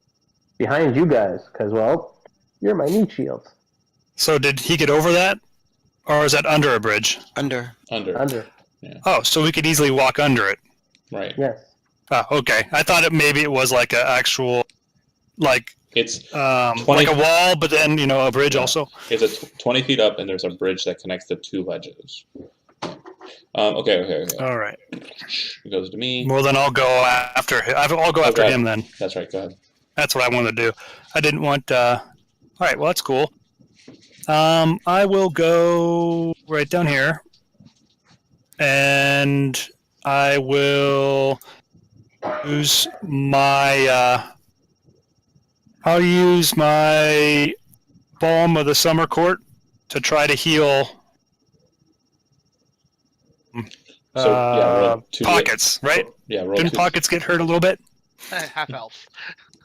Behind you guys, because, well, you're my meat shields. So did he get over that? Or is that under a bridge? Under. Under. Oh, so we could easily walk under it. Right. Yes. Oh, okay. I thought maybe it was like an actual, like It's 20... 20 like a wall, but then a bridge also. It's a 20 feet up, and there's a bridge that connects the two ledges. Okay. All right. It goes to me. Well, then I'll go after him. I'll go after him then. That's right. Go ahead. That's what I wanted to do. I didn't want. All right. Well, that's cool. I will go right down here, and I will use my. I'll use my Balm of the Summer Court to try to heal. So roll 2d8. Pockets, right? Yeah, roll Didn't 2. pockets get hurt a little bit? Half elf.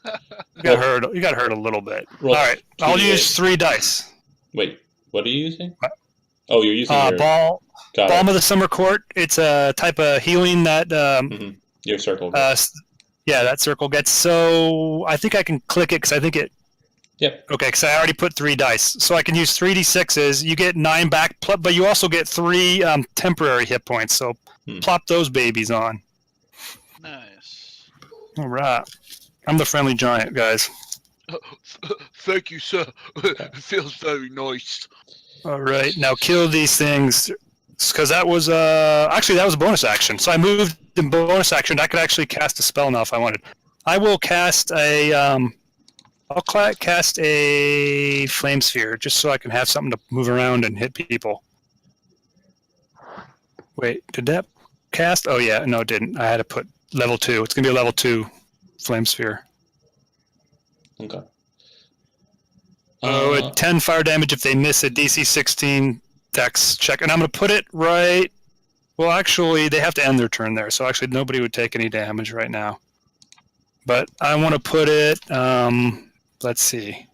You got hurt. You got hurt a little bit. Roll All right. 2d8. I'll use 3 dice. Wait, what are you using? What? Oh, you're using your Balm got of the Summer Court. It's a type of healing that. your circle. Yeah, that circle gets. So I think I can click it because I think it. Yep. Okay, because I already put 3 dice, so I can use 3d6s. You get 9 back, but you also get 3 temporary hit points. So plop those babies on. Nice. All right. I'm the friendly giant, guys. Thank you, sir. It feels very nice. All right, now kill these things, because that was actually that was a bonus action. So I moved in bonus action. I could actually cast a spell now if I wanted. I will cast a cast a flame sphere just so I can have something to move around and hit people. Wait, did that cast? Oh yeah, no, it didn't. I had to put level 2. It's gonna be a level 2 flame sphere. Okay. Oh, 10 fire damage if they miss a DC 16 dex check. And I'm going to put it right... Well, actually, they have to end their turn there. So actually, nobody would take any damage right now. But I want to put it... let's see.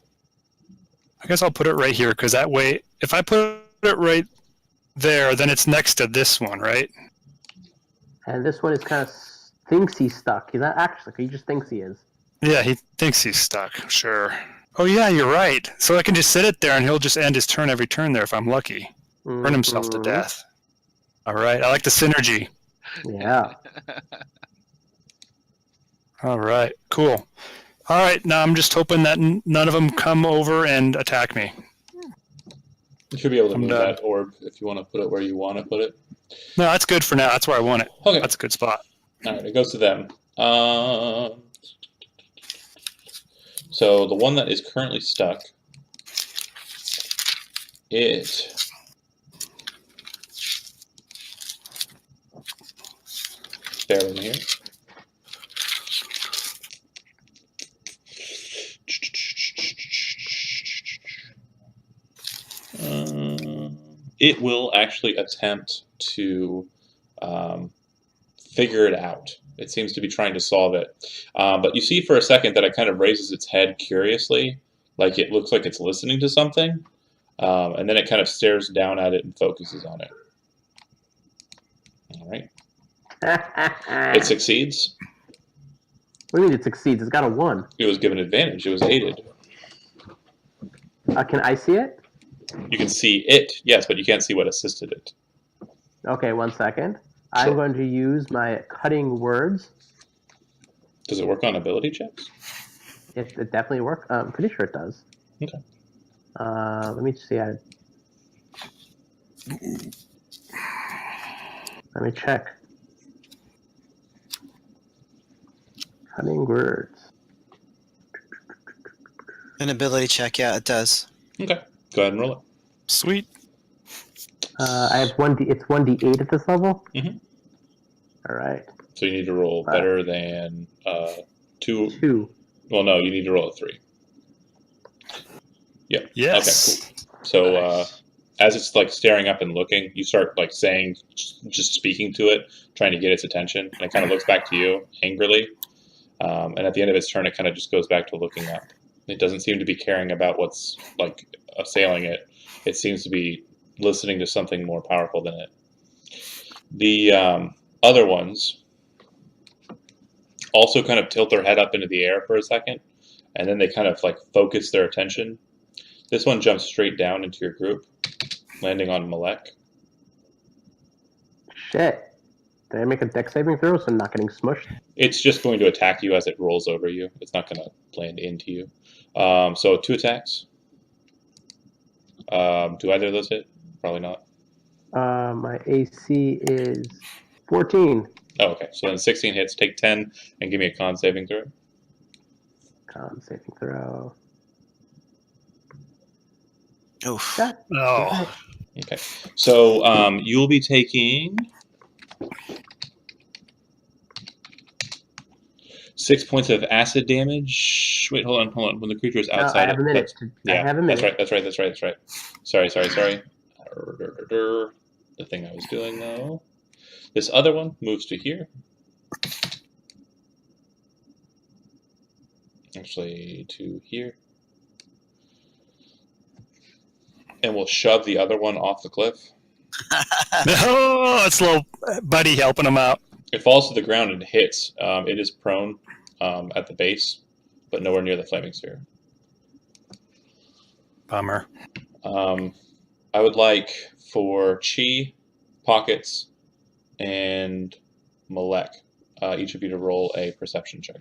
I guess I'll put it right here, because that way... If I put it right there, then it's next to this one, right? And this one is kind of thinks he's stuck. He's not actually. He just thinks he is. Yeah, he thinks he's stuck. Sure. Oh, yeah, you're right. So I can just sit it there, and he'll just end his turn every turn there if I'm lucky. Burn himself to death. All right. I like the synergy. Yeah. All right. Cool. All right. Now I'm just hoping that none of them come over and attack me. You should be able to move that orb if you want to put it where you want to put it. No, that's good for now. That's where I want it. Okay. That's a good spot. All right. It goes to them. So the one that is currently stuck, it bear with me here. It will actually attempt to figure it out. It seems to be trying to solve it. But you see for a second that it kind of raises its head curiously, like it looks like it's listening to something, and then it kind of stares down at it and focuses on it. All right. It succeeds. What do you mean it succeeds? It's got a 1. It was given advantage. It was aided. Can I see it? You can see it, yes, but you can't see what assisted it. Okay, 1 second. Sure. I'm going to use my cutting words. Does it work on ability checks? It definitely works. I'm pretty sure it does. Okay. Let me see. Let me check. Cutting words. An ability check, yeah, it does. Okay. Go ahead and roll it. Sweet. I have 1d. It's 1d8 at this level. Mhm. All right. So you need to roll better than 2. 2. Well, no, you need to roll a 3. Yep. Yes. Okay, cool. So Nice. as it's like staring up and looking, you start like saying, just speaking to it, trying to get its attention, and it kind of looks back to you angrily. And at the end of its turn, it kind of just goes back to looking up. It doesn't seem to be caring about what's like assailing it. It seems to be listening to something more powerful than it. The other ones also kind of tilt their head up into the air for a second, and then they kind of like focus their attention. This one jumps straight down into your group, landing on Malek. Shit. Did I make a dex saving throw so I'm not getting smushed? It's just going to attack you as it rolls over you. It's not going to land into you. So 2 attacks. Do either of those hit? Probably not. My AC is 14. Oh, okay. So then 16 hits. Take 10 and give me a con saving throw. Con saving throw. Oof. That, Oh. Okay. So you'll be taking 6 points of acid damage. Wait, hold on. When the creature is outside, I have a minute. I have a minute. That's right. Sorry. The thing I was doing though. This other one moves to here. Actually, to here. And we'll shove the other one off the cliff. No, it's little buddy helping him out. It falls to the ground and hits. It is prone at the base, but nowhere near the flaming sphere. Bummer. I would like for Chi, Pockets, and Malek, each of you to roll a perception check.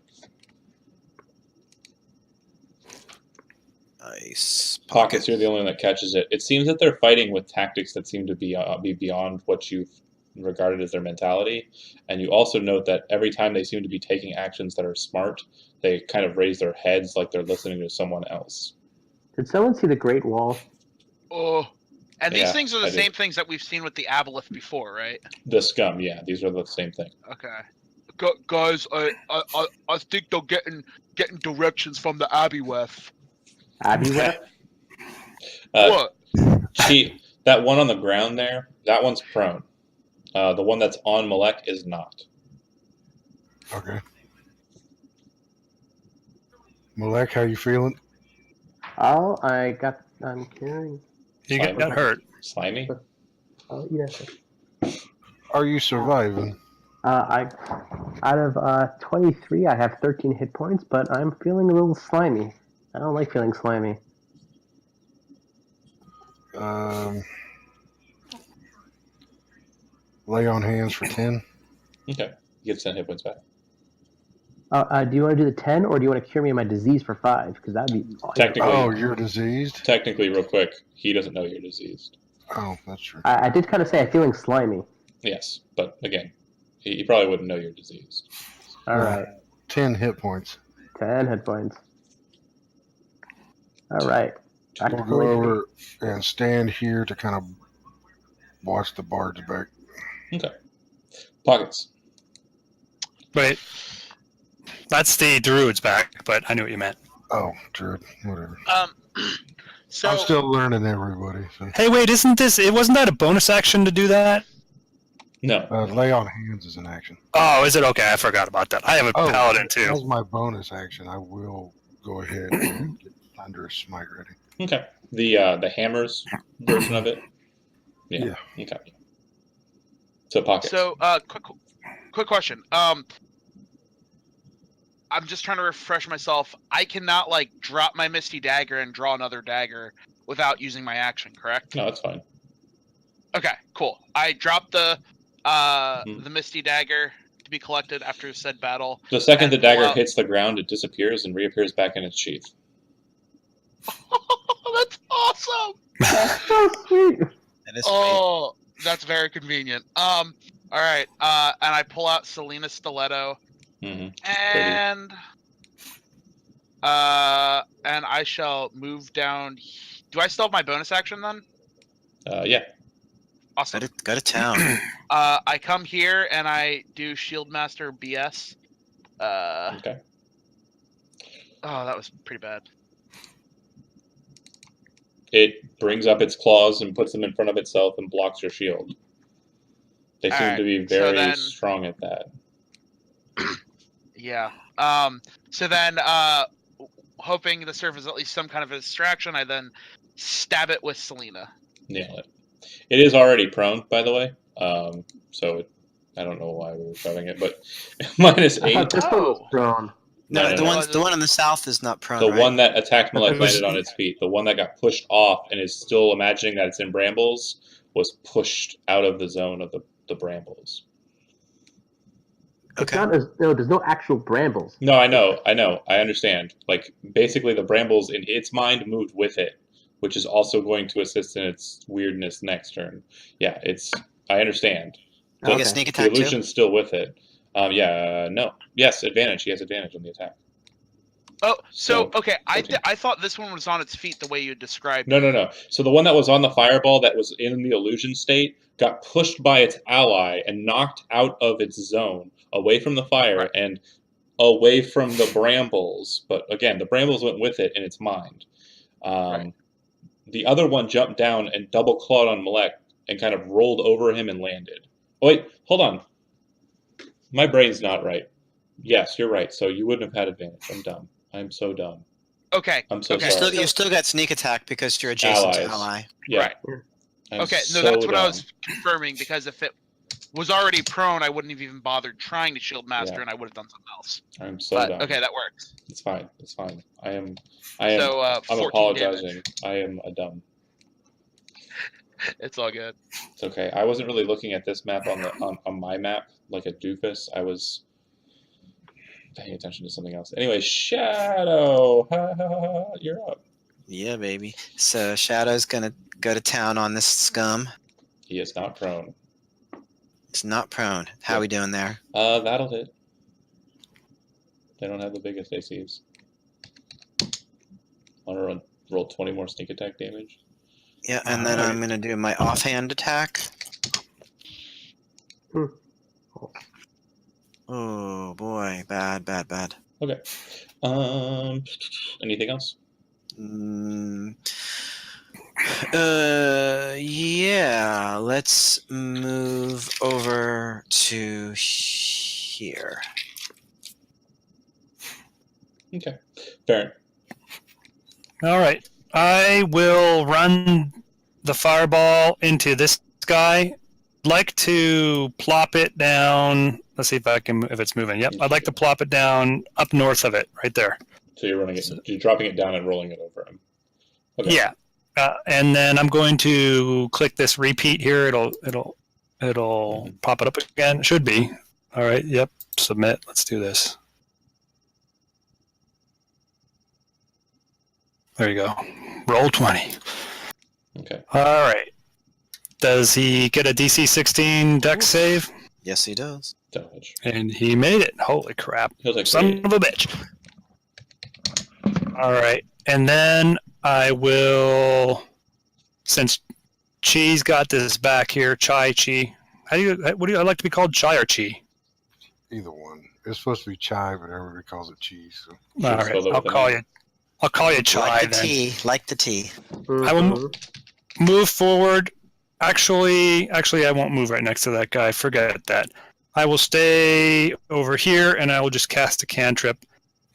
Nice. Pockets, you're the only one that catches it. It seems that they're fighting with tactics that seem to be beyond what you've regarded as their mentality. And you also note that every time they seem to be taking actions that are smart, they kind of raise their heads like they're listening to someone else. Did someone see the Great Wall? Oh, and these Yeah, things are the I did. same things that we've seen with the Aboleth before, right? The scum, yeah, these are the same thing. Okay. Guys, I think they're getting directions from the Abbyweth. Abbyweth? What? Chi, that one on the ground there, that one's prone. The one that's on Malek is not. Okay. Malek, how you feeling? Oh, I'm carrying. You got hurt. Slimy? Oh, yes. Are you surviving? Out of 23, I have 13 hit points, but I'm feeling a little slimy. I don't like feeling slimy. Lay on hands for 10. Okay. You get 10 hit points back. Do you want to do the 10, or do you want to cure me of my disease for 5? Because that'd be Technically- Oh, you're diseased? Technically, real quick, he doesn't know you're diseased. Oh, that's true. I did kind of say I'm feeling slimy. Yes, but again, he probably wouldn't know you're diseased. All right, 10 hit points. 10 hit points. All right. We'll go over and stand here to kind of watch the barge back. Okay. Pockets. Wait. That's the Druid's back, but I knew what you meant. Oh, Druid, whatever. So I'm still learning everybody. So. Hey, wait, wasn't that a bonus action to do that? No. Lay on hands is an action. Oh, is it? Okay, I forgot about that. I have a paladin too. As my bonus action, I will go ahead and get Thunderous Smite ready. Okay. The hammers version of it? Yeah. Okay. So Pockets. So, quick question. I'm just trying to refresh myself. I cannot like drop my Misty Dagger and draw another dagger without using my action, correct? No, that's fine. Okay, cool. I drop the Misty Dagger to be collected after said battle. The second And the pull dagger out- hits the ground, it disappears and reappears back in its sheath. That's awesome. That's so sweet. That is great. Oh, that's very convenient. All right. And I pull out Selena Stiletto, Mm-hmm. and I shall move down. Do I still have my bonus action then? Yeah. Awesome. Go to town. I come here and I do Shieldmaster BS. Okay. Oh, that was pretty bad. It brings up its claws and puts them in front of itself and blocks your shield. They seem Alright, to be so very then- strong at that. Yeah. So then, hoping to serve as at least some kind of a distraction, I then stab it with Selena. Nail it. It is already prone, by the way. I don't know why we were showing it, but -8. I thought this one was Oh. prone. No, No, the no. one in the south is not prone. The right? one that attacked Malek It was- landed on its feet. The one that got pushed off and is still imagining that it's in brambles was pushed out of the zone of the brambles. It's Okay. not there's no actual brambles. No, I know, I understand. Like, basically the brambles in its mind moved with it, which is also going to assist in its weirdness next turn. Yeah, I understand. Do you Okay. get sneak The attack too? illusion's still with it. No. Yes, advantage. He has advantage on the attack. Oh, so So, okay. 14. I thought this one was on its feet the way you described. No. So the one that was on the fireball that was in the illusion state got pushed by its ally and knocked out of its zone, away from the fire Right. and away from the brambles. But again, the brambles went with it in its mind. Right. The other one jumped down and double clawed on Malek and kind of rolled over him and landed. Oh, wait, hold on. My brain's not right. Yes, you're right. So you wouldn't have had advantage. I'm dumb. I'm so dumb. Okay. I'm so Okay. sorry. You still got sneak attack because you're adjacent to Allies. ally. Yeah. Right. I'm Okay. No, so that's what I dumb. was confirming, because if it was already prone, I wouldn't have even bothered trying to shield master, Yeah. and I would have done something else. I'm so But dumb. okay, that works. It's fine. I am. So I'm 14 apologizing. damage. I am a dumb. It's all good. It's okay. I wasn't really looking at this map on my map like a doofus. I was paying attention to something else. Anyway, Shadow, you're up. Yeah, baby. So Shadow's gonna go to town on this scum. He is not prone. It's not prone. How we doing there? That'll hit. They don't have the biggest ACs. Want to roll 20 more sneak attack damage? Yeah, and then I'm gonna do my offhand attack. Hmm. Oh boy, bad. Okay. Anything else? Yeah. Let's move over to here. Okay. Fair. All right. I will run the fireball into this guy. Like to plop it down. Let's see if it's moving. Yep. I'd like to plop it down up north of it, right there. So you're running it. You're dropping it down and rolling it over him. Okay. Yeah. And then I'm going to click this repeat here. It'll pop it up again. It should be. All right. Yep. Submit. Let's do this. There you go. Roll 20. Okay. All right. Does he get a DC 16 dex save? Yes, he does. Damage. And he made it. Holy crap. He'll take Son 38. of a bitch. All right. And then I will, since Chi's got this back here, Chi. What do you, I like to be called, Chi or Chi? Either one. It's supposed to be chai, but everybody calls it cheese. So. All right. spell it I'll with an call I. you. I'll call you Chi Like the then. tea. Like the tea. I will move forward. Actually, I won't move right next to that guy. Forget that. I will stay over here, and I will just cast a cantrip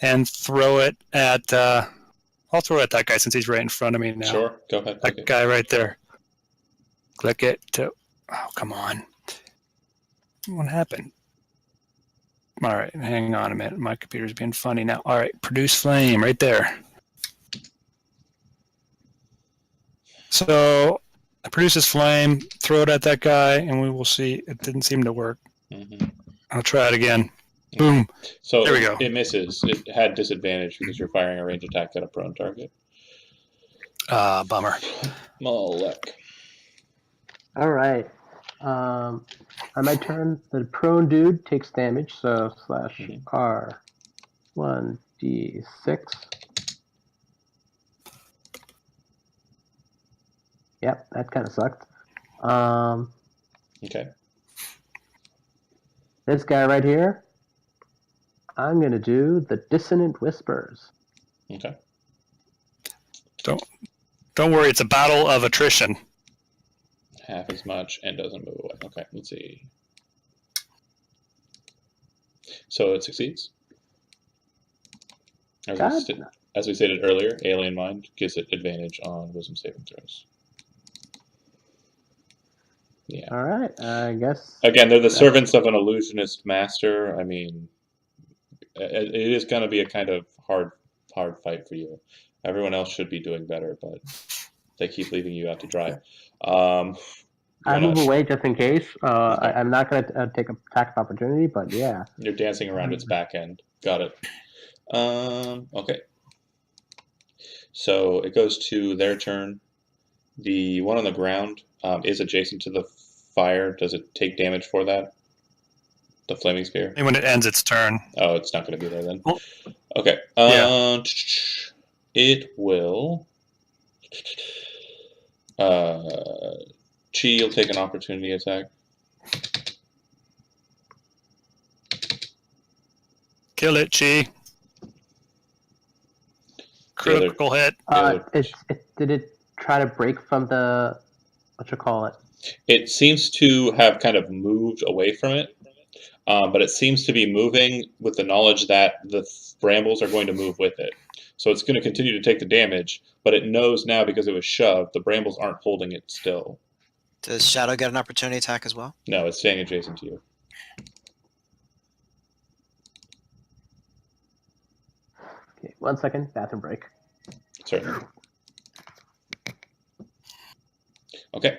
and throw it at. I'll throw it at that guy since he's right in front of me now. Sure. Go ahead. That guy right there. Click it to. Oh, come on. What happened? All right, hang on a minute. My computer's being funny now. All right, produce flame right there. So I produce this flame, throw it at that guy, and we will see. It didn't seem to work. I'll try it again. Boom. So There we go. It misses. It had disadvantage because you're firing a range attack at a prone target. Bummer. All Malek. right. On my turn, the prone dude takes damage, so slash R 1d6. Yep, that kind of sucked. Okay. This guy right here, I'm going to do the Dissonant Whispers. Okay. Don't worry, it's a battle of attrition. Half as much and doesn't move away. Okay, let's see. So it succeeds. As we stated earlier, Alien Mind gives it advantage on Wisdom saving throws. Yeah. All right, I guess. Again, they're the servants of an illusionist master. I mean, it is going to be a kind of hard fight for you. Everyone else should be doing better, but they keep leaving you out to dry. I move away just in case. Okay. I'm not going to take a attack of opportunity, but yeah. You're dancing around its back end. Got it. Okay. So it goes to their turn. The one on the ground is adjacent to the fire. Does it take damage for that? The flaming spear? And when it ends its turn. Oh, it's not going to be there then. Oh. Okay. Yeah. It will... Chi will take an opportunity attack. Kill it, Chi. Critical hit. Did it try to break from the... what you call it? It seems to have kind of moved away from it. But it seems to be moving with the knowledge that the brambles are going to move with it. So it's going to continue to take the damage, but it knows now because it was shoved, the brambles aren't holding it still. Does Shadow get an opportunity attack as well? No, it's staying adjacent to you. Okay, 1 second, bathroom break. Certainly. Okay.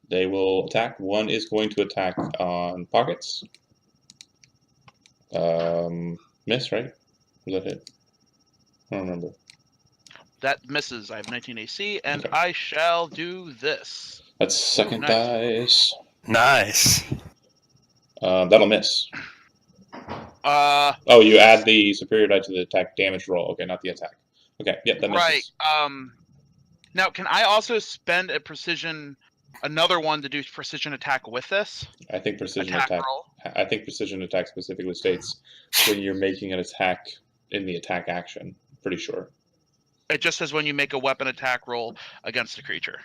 They will attack. One is going to attack on pockets. Miss, right? Was that hit? I don't remember. That misses. I have 19 AC, and Okay. I shall do this. That's second dice. Nice. That'll miss. Oh, you add the superior die to the attack damage roll. Okay, not the attack. Okay, yep, that misses. Right. Now, can I also spend another one to do precision attack with this? I think precision attack. I think precision attack specifically states when you're making an attack in the attack action. Pretty sure. It just says when you make a weapon attack roll against a creature.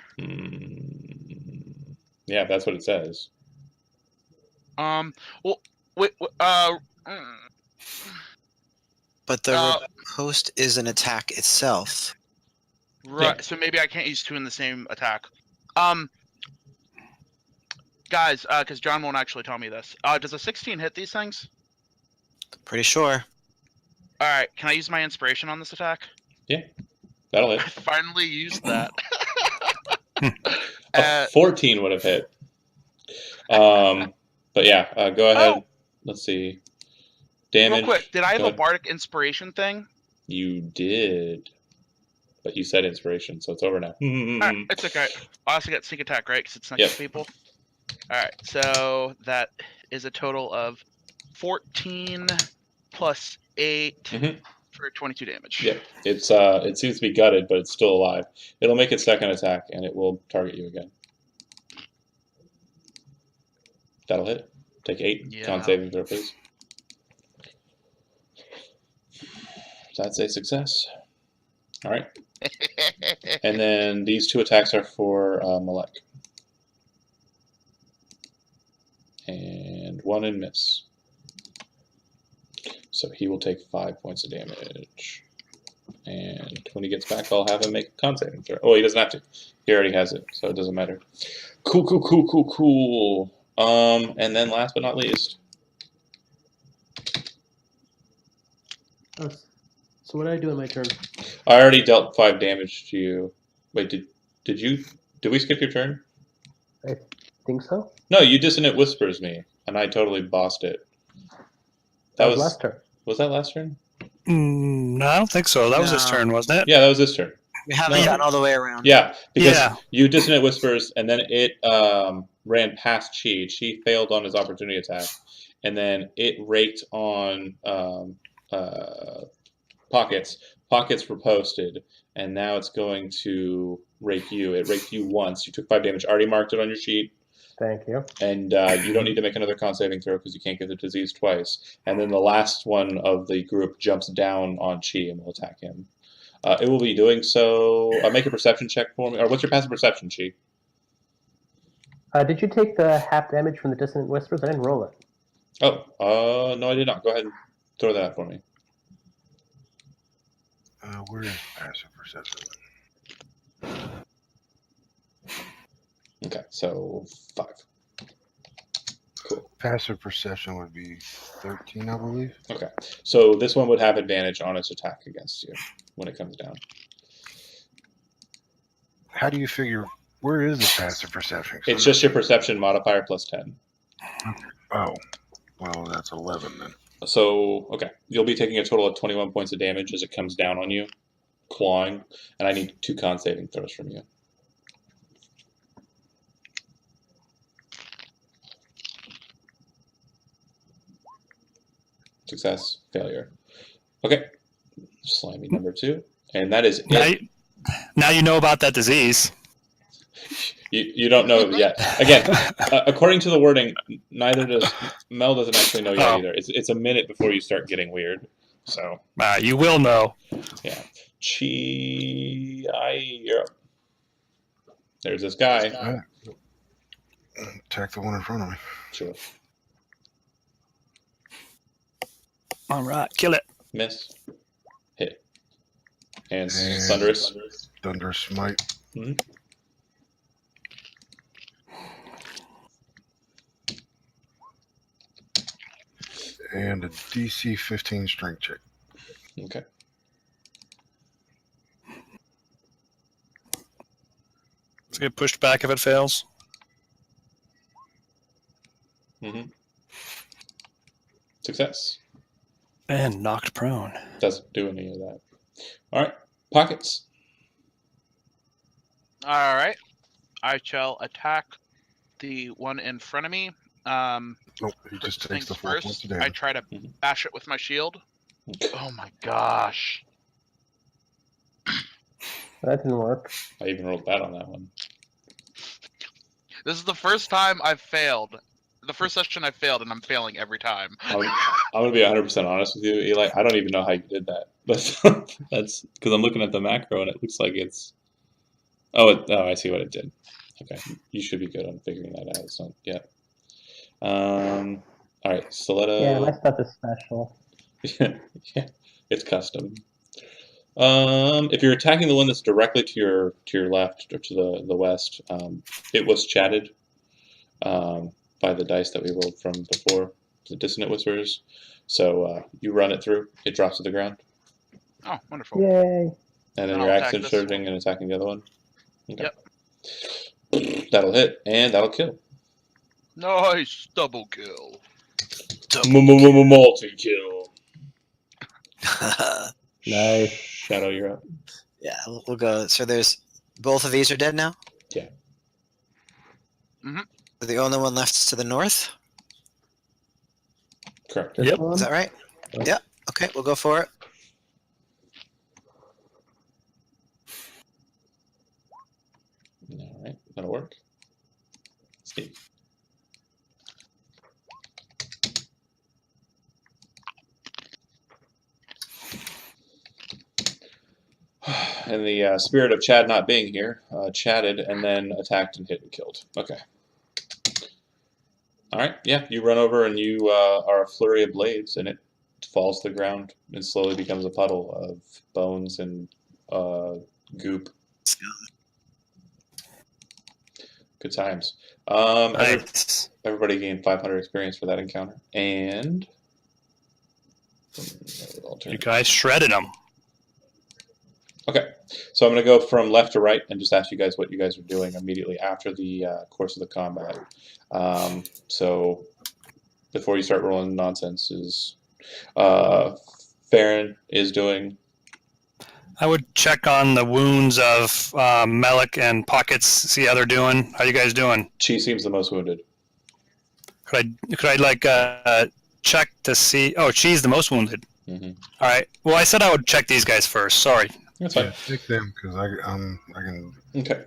Yeah, that's what it says. Well, wait. But the riposte is an attack itself. Right. Yeah. So maybe I can't use two in the same attack. Guys, because John won't actually tell me this. Does a 16 hit these things? Pretty sure. All right. Can I use my inspiration on this attack? Yeah, that'll hit. I finally used that. A 14 would have hit. But yeah, go ahead. Oh. Let's see. Damage. Real quick, did I have a bardic inspiration thing? You did. But you said inspiration, so it's over now. Right, it's okay. I also get sneak attack, right? Because it's next to people. Alright, so that is a total of 14 plus 8 for 22 damage. Yeah, it's it seems to be gutted, but it's still alive. It'll make its second attack, and it will target you again. That'll hit. Take 8. Yeah. Con saving throw, please. That's a success. All right. And then these two attacks are for Malek. And one in miss. So he will take 5 points of damage. And when he gets back, I'll have him make a con saving throw. Oh, he doesn't have to. He already has it, so it doesn't matter. Cool. And then last but not least. So what did I do in my turn? I already dealt 5 damage to you. Wait, did we skip your turn? I think so. No, you Dissonant Whispers me, and I totally bossed it. That was last turn. Was that last turn? No, I don't think so. That was his No. turn, wasn't it? Yeah, that was this turn. We haven't No. gotten all the way around. Yeah, because Yeah. you Dissonant Whispers, and then it ran past Chi. Chi failed on his opportunity attack, and then it raked on Pockets. Pockets riposted, and now it's going to rake you. It raked you once. You took 5 damage. Already marked it on your sheet. Thank you. And you don't need to make another con saving throw because you can't get the disease twice. And then the last one of the group jumps down on Chi and will attack him. It will be doing so. Make a perception check for me. Or what's your passive perception, Chi? Did you take the half damage from the Dissonant Whispers? I didn't roll it. Oh, no, I did not. Go ahead and throw that out for me. Where is passive perception? Okay, so 5. Cool. Passive perception would be 13, I believe. Okay, so this one would have advantage on its attack against you when it comes down. How do you figure? Where is the passive perception? It's just your perception modifier plus 10. Oh, well, that's 11 then. So, okay, you'll be taking a total of 21 points of damage as it comes down on you, clawing, and I need 2 con saving throws from you. Success, failure. Okay, slimy number 2, and that is it. Now you know about that disease. You don't know yet. Again, according to the wording, neither does Mel doesn't actually know yet either. It's a minute before you start getting weird. So You will know. yeah, you're up. There's this guy. Attack the one in front of me. Sure. All right, kill it. Miss. Hit. And Thunderous. Thunderous Smite. Mhm. And a DC 15 strength check. Okay. Let's get pushed back if it fails. Mm-hmm. Success. And knocked prone. Doesn't do any of that. All right. Pockets. All right. I shall attack the one in front of me. Nope, he just First takes the things 4 points first, of I damage. try to Mhm. bash it with my shield. Oh my gosh. That didn't work. I even rolled bad on that one. This is the first time I've failed. The first session I failed, and I'm failing every time. I'm going to be 100% honest with you, Eli. I don't even know how you did that. That's because I'm looking at the macro and it looks like it's. Oh, I see what it did. Okay, you should be good on figuring that out. It's not yet. All right, Stiletto. Yeah, my stuff is special. Yeah, it's custom. If you're attacking the one that's directly to your left or to the west, it was chatted by the dice that we rolled from before, the Dissonant Whispers. So you run it through, it drops to the ground, Oh, wonderful. Yay. and then Then you're I'll attack action this surging one. and attacking the other one. Okay. Yep. That'll hit, and that'll kill. Nice double kill. Multi-kill. Nice. Shadow, you're up. Yeah, we'll go. So there's both of these are dead now? Yeah. Mhm. So the only one left is to the north? Correct. This Yep. one? Is that right? Yep. Yeah. Okay, we'll go for it. All right, that'll work. Steve. And the spirit of Chad not being here, chatted and then attacked and hit and killed. Okay. All right, yeah, you run over and you are a flurry of blades, and it falls to the ground and slowly becomes a puddle of bones and goop. Good times. Nice. Everybody gained 500 experience for that encounter, and You guys shredded them. Okay, so I'm going to go from left to right and just ask you guys what you guys are doing immediately after the course of the combat. So before you start rolling nonsense, is Farron is doing. I would check on the wounds of Melik and Pockets, see how they're doing. How you guys doing? Chi seems the most wounded. Could I like check to see? Oh, she's the most wounded. Mm-hmm. All right. Well, I said I would check these guys first. Sorry. That's fine. Yeah, pick them because I can. Okay.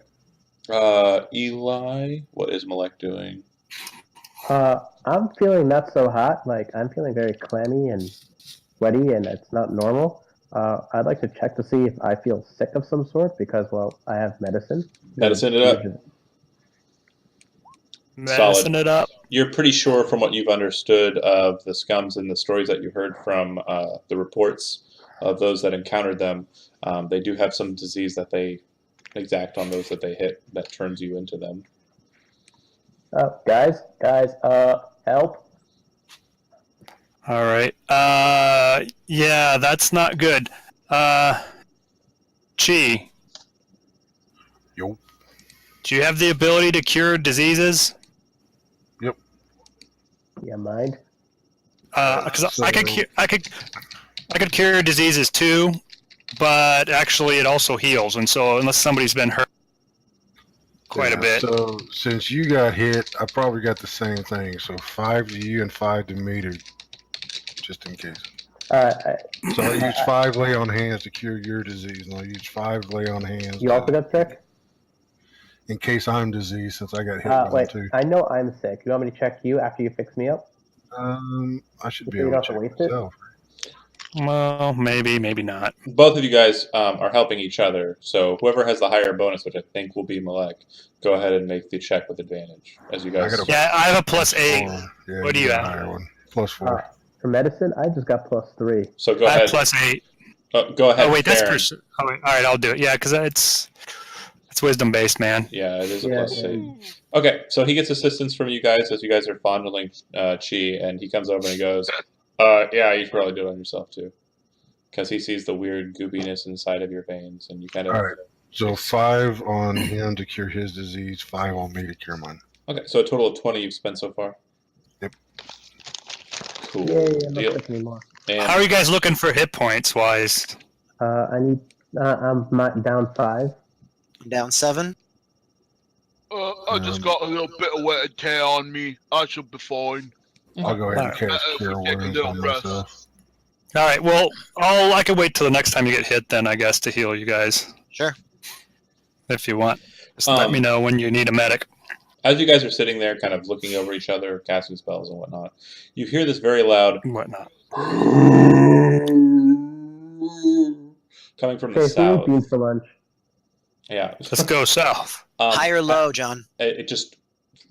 Eli, what is Malek doing? I'm feeling not so hot. Like I'm feeling very clammy and sweaty, and it's not normal. I'd like to check to see if I feel sick of some sort because, well, I have medicine. Medicine it up. Medicine it up. You're pretty sure from what you've understood of the scums and the stories that you heard from the reports of those that encountered them, they do have some disease that they exact on those that they hit that turns you into them. Guys, help! All right. Yeah, that's not good. Chi, Yo. do you have the ability to cure diseases? Yep. Yeah, mind. Because I could cure diseases too, but actually it also heals, and so unless somebody's been hurt quite a bit. So since you got hit, I probably got the same thing. So 5 to you and 5 to me, just in case. So I use 5 lay on hands to cure your disease, and I'll use 5 lay on hands. You also got sick? In case I'm diseased, since I got hit with Wait, it too. I know I'm sick. You want me to check you after you fix me up? I should be You able don't to have to check waste it? myself. Well, maybe not. Both of you guys are helping each other, so whoever has the higher bonus, which I think will be Malek, go ahead and make the check with advantage. As you guys, Yeah, I have a +8. Yeah, What do you got a have? higher one. +4. For medicine, I just got +3. So go I have ahead. +8. Go ahead. Oh wait, that's Farron. all right, I'll do it. Yeah, because it's wisdom based, man. Yeah, it is a Yeah, +8. Okay, so he gets assistance from you guys as you guys are fondling Chi, and he comes over and he goes, "Yeah, you should probably do it on yourself too." Because he sees the weird goopiness inside of your veins, and you kind of. All right. So 5 on him to cure his disease, 5 on me to cure mine. Okay, so a total of 20 you've spent so far. Yep. Cool. Yay, I'm not Deal. sick anymore. And How are you guys looking for hit points wise? I'm down 5. Down 7. I just got a little bit of wear and tear on me. I should be fine. I'll go ahead and Alright. cast Cure Take a Wounds little on rest. myself. All right. Well, I can wait till the next time you get hit, then I guess to heal you guys Sure. if you want. Just let me know when you need a medic. as you guys are sitting there, kind of looking over each other, casting spells and whatnot, you hear this very loud And whatnot. coming from the Okay, who south. ate beans for lunch? Yeah. Let's go south. High or low, John? It just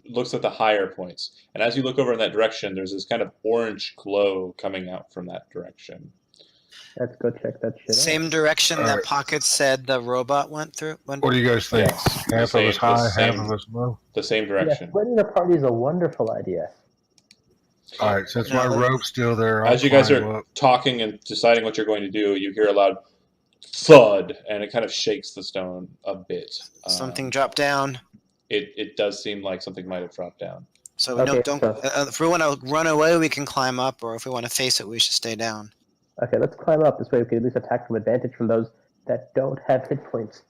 looks at the higher points. And as you look over in that direction, there's this kind of orange glow coming out from that direction. Let's go check that shit out. Same direction All that right. Pocket said the robot went through? What do you guys think? Yes. Half The of us same- high, the half same- of us low? The same Yeah, direction. splitting the party is a wonderful idea. All right, since No, my that- rope's still there, I'll As you guys climb are up. talking and deciding what you're going to do, you hear a loud thud, and it kind of shakes the stone a bit. Something dropped down. It does seem like something might have dropped down. So Okay, don't. so- If we want to run away, we can climb up, or if we want to face it, we should stay down. Okay, let's climb up. This way we can at least attack from advantage from those that don't have hit points.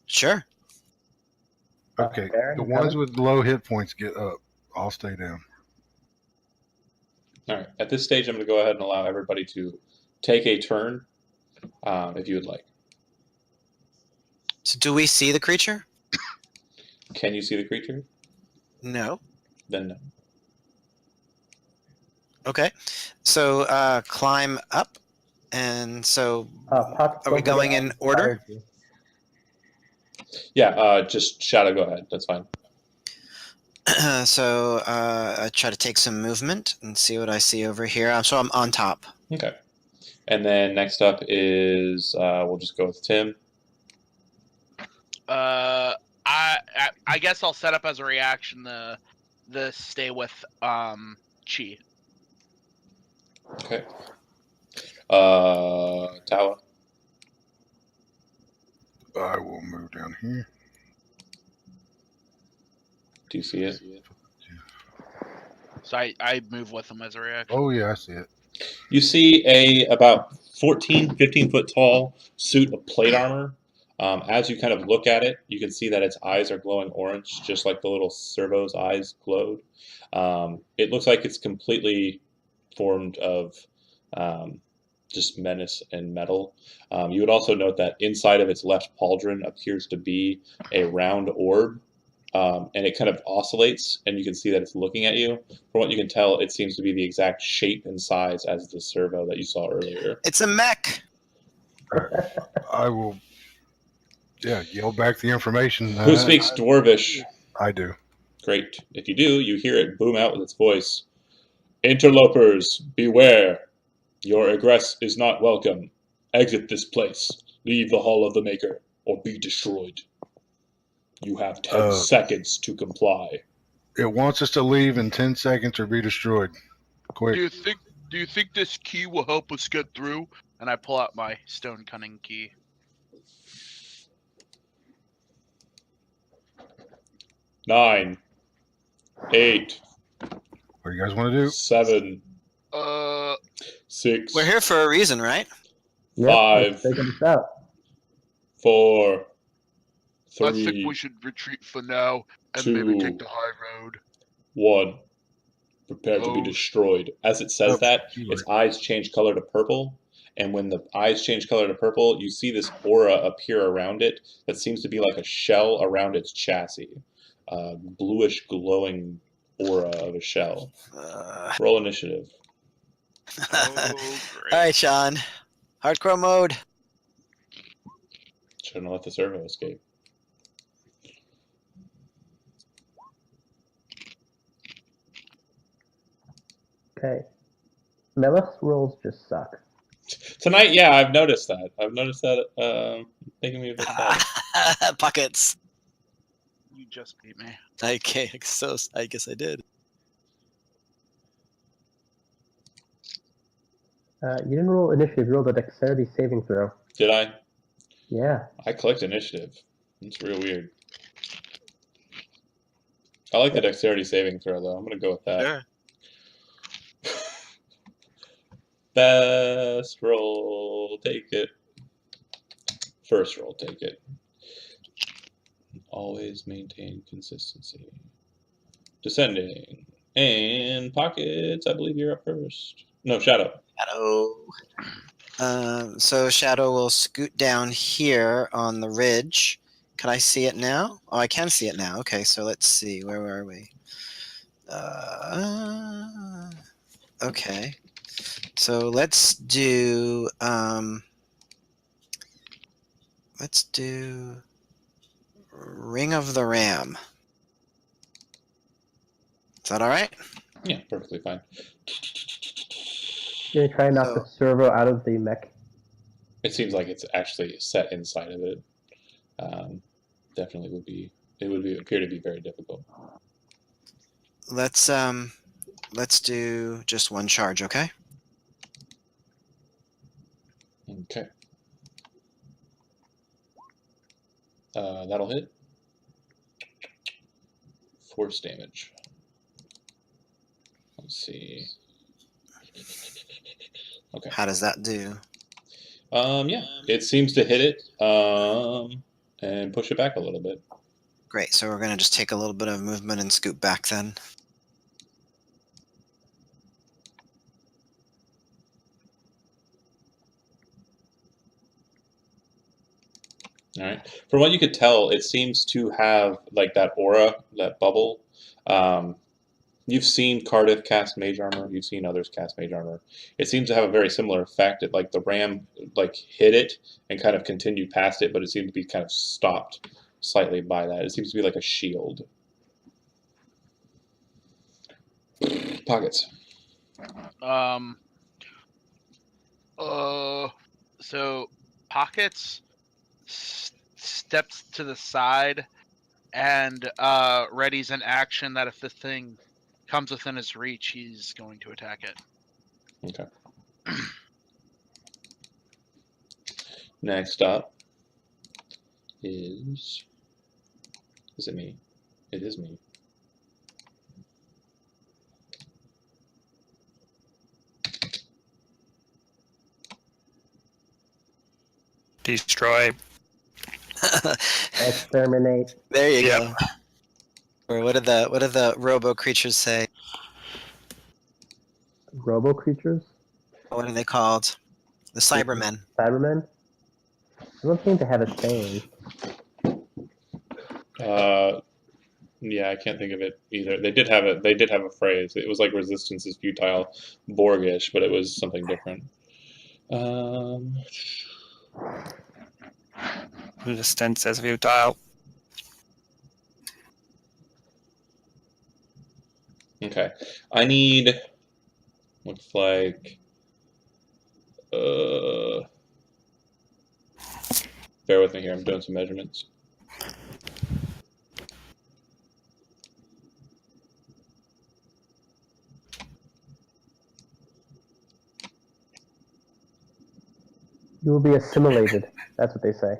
Sure. Okay, Baron, the you ones coming? with low hit points get up. I'll stay down. All right. At this stage, I'm going to go ahead and allow everybody to take a turn, if you would like. So do we see the creature? Can you see the creature? No. Then no. Okay. So climb up, and so Pocket, are we don't going forget in I order? inspired you. Yeah. Just Shadow. Go ahead. That's fine. So I try to take some movement and see what I see over here. So I'm on top. Okay. And then next up is we'll just go with Tim. I guess I'll set up as a reaction the stay with Chi. Okay. Tawa. I will move down here. Do you see it? So I move with him as a reaction. Oh, yeah, I see it. You see a about 14, 15 foot tall suit of plate armor. As you kind of look at it, you can see that its eyes are glowing orange, just like the little servo's eyes glowed. It looks like it's completely formed of just menace and metal. You would also note that inside of its left pauldron appears to be a round orb, and it kind of oscillates, and you can see that it's looking at you. From what you can tell, it seems to be the exact shape and size as the servo that you saw earlier. It's a mech. I will, yell back the information. Who speaks Dwarvish? I do. Great. If you do, you hear it boom out with its voice. Interlopers, beware. Your egress is not welcome. Exit this place. Leave the Hall of the Maker, or be destroyed. You have 10 seconds to comply. It wants us to leave in 10 seconds or be destroyed. Quick. Do you think this key will help us get through? And I pull out my stone cunning key. 9, 8. What do you guys want to do? 7. 6. We're here for a reason, right? Yep, 5. let's figure this out. 4. 3. I think we should retreat for now and 2. maybe take the high road. 1. Prepare to be Oh. destroyed. As it says that, its eyes change color to purple. And when the eyes change color to purple, you see this aura appear around it that seems to be like a shell around its chassis. Bluish glowing aura of a shell. Roll initiative. Oh, great. All right, Sean. Hardcore mode. Shouldn't let the servo escape. Okay. Melech's rolls just suck. Tonight, yeah, I've noticed that. I've noticed that making me a bit sad. Pockets. You just beat me. Okay, so I guess I did. You didn't roll initiative, you rolled a dexterity saving throw. Did I? Yeah. I clicked initiative. It's real weird. I like the dexterity saving throw, though. I'm going to go with that. Sure. Best roll, take it. First roll, take it. Always maintain consistency. Descending. And Pockets, I believe you're up first. No, Shadow. Shadow. So Shadow will scoot down here on the ridge. Can I see it now? Oh, I can see it now. Okay, so let's see. Where were we? Okay. So let's do Ring of the Ram. Is that all right? Yeah, perfectly fine. You're gonna try and knock the servo out of the mech. It seems like it's actually set inside of it. Definitely would be. It would appear to be very difficult. Let's do just one charge, okay? Okay. That'll hit. Force damage. Let's see. Okay. How does that do? Yeah, it seems to hit it, and push it back a little bit. Great. So we're gonna just take a little bit of movement and scoot back then. All right. From what you could tell, it seems to have like that aura, that bubble. You've seen Cardiff cast Mage Armor. You've seen others cast Mage Armor. It seems to have a very similar effect. It, like the ram, like hit it and kind of continued past it, but it seemed to be kind of stopped slightly by that. It seems to be like a shield. Pockets. So Pockets steps to the side and readies an action that if the thing comes within his reach, he's going to attack it. Okay. Next up is it me? It is me. Destroy. Exterminate. There you Yep. go. Or what did the robo creatures say? Robo creatures? What are they called? The Cybermen. Cybermen? I don't think they have a saying. Yeah, I can't think of it either. They did have a phrase. It was like resistance is futile, Borgish, but it was something different. Resistance as futile. Okay. I need, looks like, bear with me here. I'm doing some measurements. You will be assimilated. That's what they say.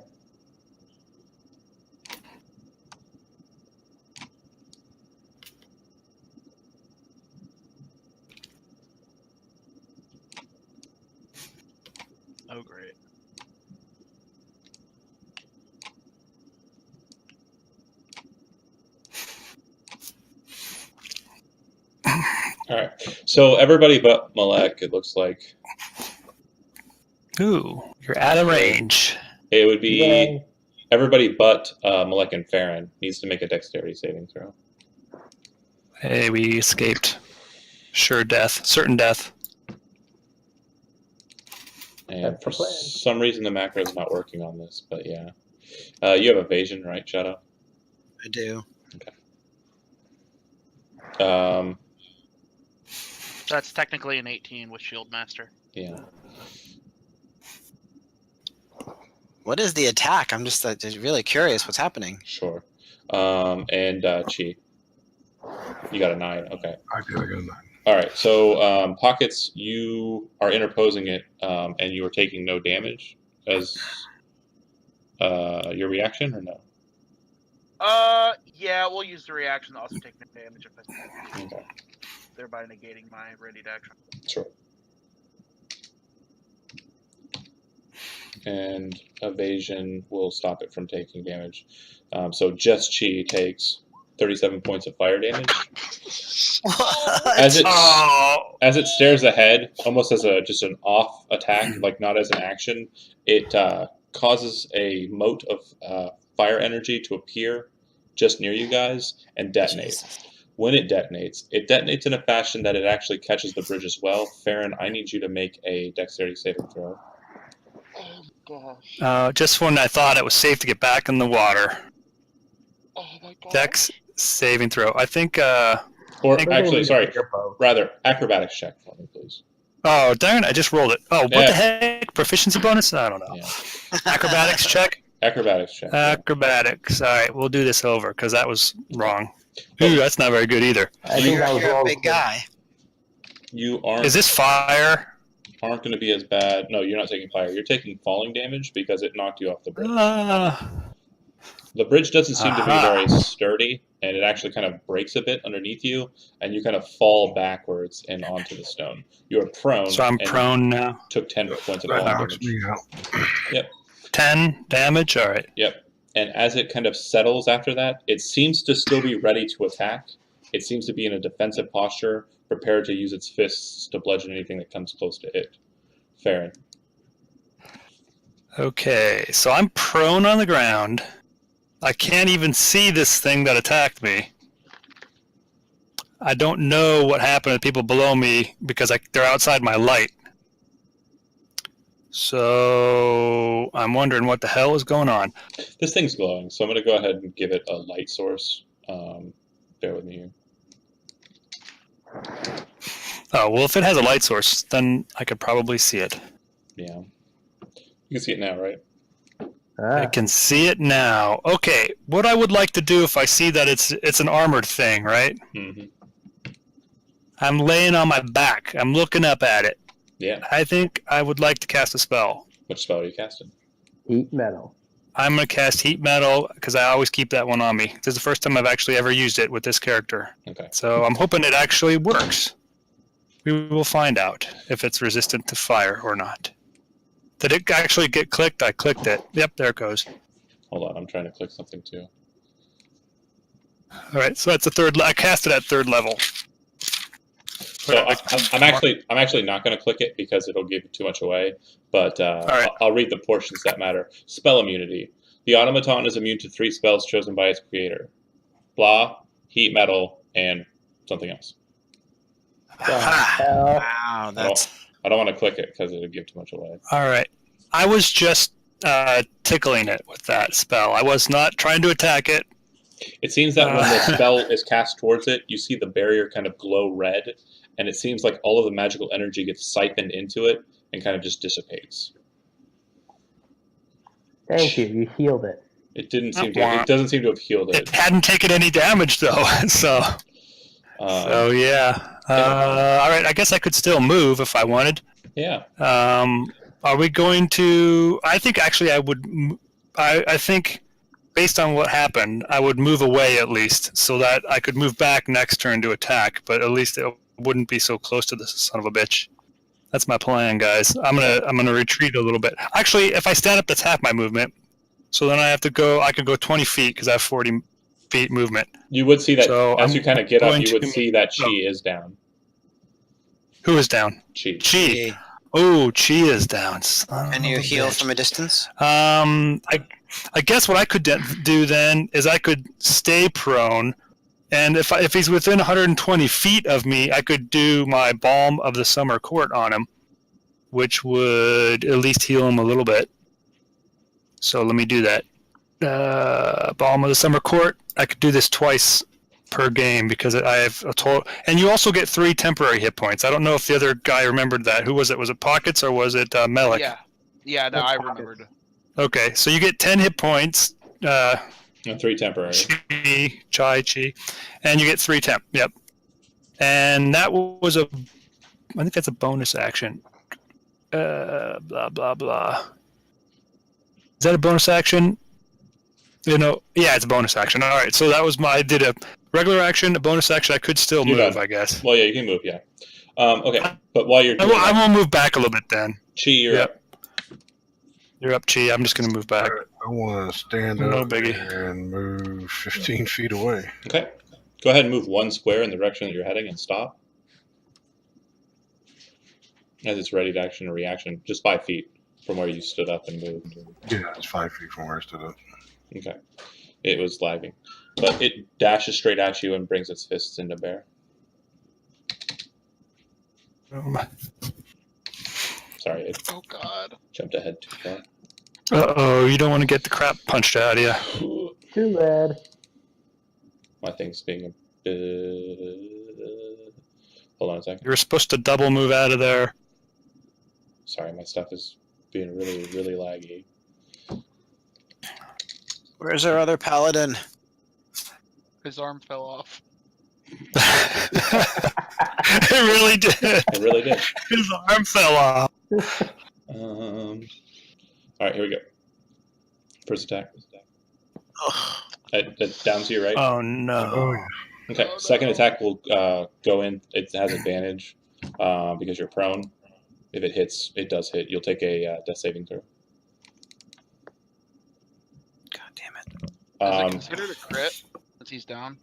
Oh, great. All right. So everybody but Malek, it looks like. Ooh, you're out of range. It would be Yay. everybody but Malek and Farron needs to make a dexterity saving throw. Hey, we escaped. Sure death. Certain death. And That's for the plan. some reason, the macro is not working on this, but yeah. You have evasion, right, Shadow? I do. That's technically an 18 with Shield Master. Yeah. What is the attack? I'm just really curious what's happening. Sure. And Chi. You got a 9. Okay. I got a 9. All right. So Pockets, you are interposing it, and you are taking no damage as your reaction, or no? Yeah, we'll use the reaction to also take no damage if I Okay. thereby negating my readied action. Sure. And evasion will stop it from taking damage. So just Chi takes 37 points of fire damage. As it stares ahead, almost as just an off attack, like not as an action, it causes a mote of fire energy to appear just near you guys and detonate. Jesus. When it detonates in a fashion that it actually catches the bridge as well. Farron, I need you to make a dexterity saving throw. Oh gosh. Just when I thought it was safe to get back in the water. Oh my god. Dex saving throw. I think. Or actually, sorry, rather acrobatics check for me, please. Oh, darn it, I just rolled it. Oh, what the heck? Proficiency bonus? I don't know. Yeah. Acrobatics check? Acrobatics check. Acrobatics. All right, we'll do this over because that was wrong. Ooh, that's not very good either. I think that was You're a wrong. big guy. You aren't. Is this fire? Aren't going to be as bad. No, you're not taking fire. You're taking falling damage because it knocked you off the bridge. The bridge doesn't seem to be very sturdy, and it actually kind of breaks a bit underneath you, and you kind of fall backwards and onto the stone. You are prone. So I'm prone now. Took 10 points of falling Knocks damage. me out. Yep. 10 damage? All right. Yep. And as it kind of settles after that, it seems to still be ready to attack. It seems to be in a defensive posture, prepared to use its fists to bludgeon anything that comes close to it. Farron. Okay, so I'm prone on the ground. I can't even see this thing that attacked me. I don't know what happened to people below me because they're outside my light. So I'm wondering what the hell is going on. This thing's glowing, so I'm going to go ahead and give it a light source. Bear with me here. Oh, well, if it has a light source, then I could probably see it. Yeah. You can see it now, right? I can see it now. Okay, what I would like to do if I see that it's an armored thing, right? Mm-hmm. I'm laying on my back. I'm looking up at it. Yeah. I think I would like to cast a spell. Which spell are you casting? Eat metal. I'm going to cast Heat Metal because I always keep that one on me. This is the first time I've actually ever used it with this character. Okay. So I'm hoping it actually works. We will find out if it's resistant to fire or not. Did it actually get clicked? I clicked it. Yep, there it goes. Hold on, I'm trying to click something too. All right, so that's the third. I cast it at third level. So I'm actually not going to click it because it'll give too much away. But right. I'll read the portions that matter. Spell immunity. The automaton is immune to 3 spells chosen by its creator. Blah, heat metal, and something else. Wow, that's. I don't want to click it because it'll give too much away. All right. I was just tickling it with that spell. I was not trying to attack it. It seems that when the spell is cast towards it, you see the barrier kind of glow red, and it seems like all of the magical energy gets siphoned into it and kind of just dissipates. Thank you. You healed it. It doesn't seem to have healed it. It hadn't taken any damage though, so yeah. All right, I guess I could still move if I wanted. Yeah. Are we going to? I think actually I would. I think based on what happened, I would move away at least so that I could move back next turn to attack, but at least it wouldn't be so close to this son of a bitch. That's my plan, guys. I'm gonna retreat a little bit. Actually, if I stand up, that's half my movement. So then I could go 20 feet because I have 40 feet movement. You would see that so as you kind of get up, you would see that Chi is down. Who is down? Chi. Oh, Chi is down. Can you heal from a distance? I guess what I could do then is I could stay prone, and if he's within 120 feet of me, I could do my Balm of the Summer Court on him, which would at least heal him a little bit. So let me do that. Balm of the Summer Court. I could do this twice per game because I have a total. And you also get 3 temporary hit points. I don't know if the other guy remembered that. Who was it? Was it Pockets or was it Melik? Yeah. No, I remembered. Okay, so you get 10 hit points. And 3 temporary. Chi, and you get 3 temp. Yep. And that was I think that's a bonus action. Blah blah blah. Is that a bonus action? Yeah, it's a bonus action. All right, so that was I did a regular action, a bonus action. I could still move, I guess. Well, yeah, you can move, yeah. Okay, but while you're doing I will move back a little bit then. Chi, you're up. You're up, Chi. I'm just going to move back. I want to stand up and move 15 feet away. Okay. Go ahead and move 1 square in the direction that you're heading and stop. As it's ready to action or reaction, just 5 feet from where you stood up and moved. Yeah, it's 5 feet from where I stood up. Okay. It was lagging. But it dashes straight at you and brings its fists into bear. Sorry, it jumped ahead too far. Uh-oh, you don't want to get the crap punched out of you. Too bad. My thing's being a bit... Hold on a second. You're supposed to double move out of there. Sorry, my stuff is being really, really laggy. Where's our other paladin? His arm fell off. It really did. It really did. His arm fell off. All right, here we go. First attack. That downs you, right? Oh, no. Okay, second attack will go in. It has advantage because you're prone. If it hits, it does hit. You'll take a death saving throw. God damn it. Is it considered a crit since he's down?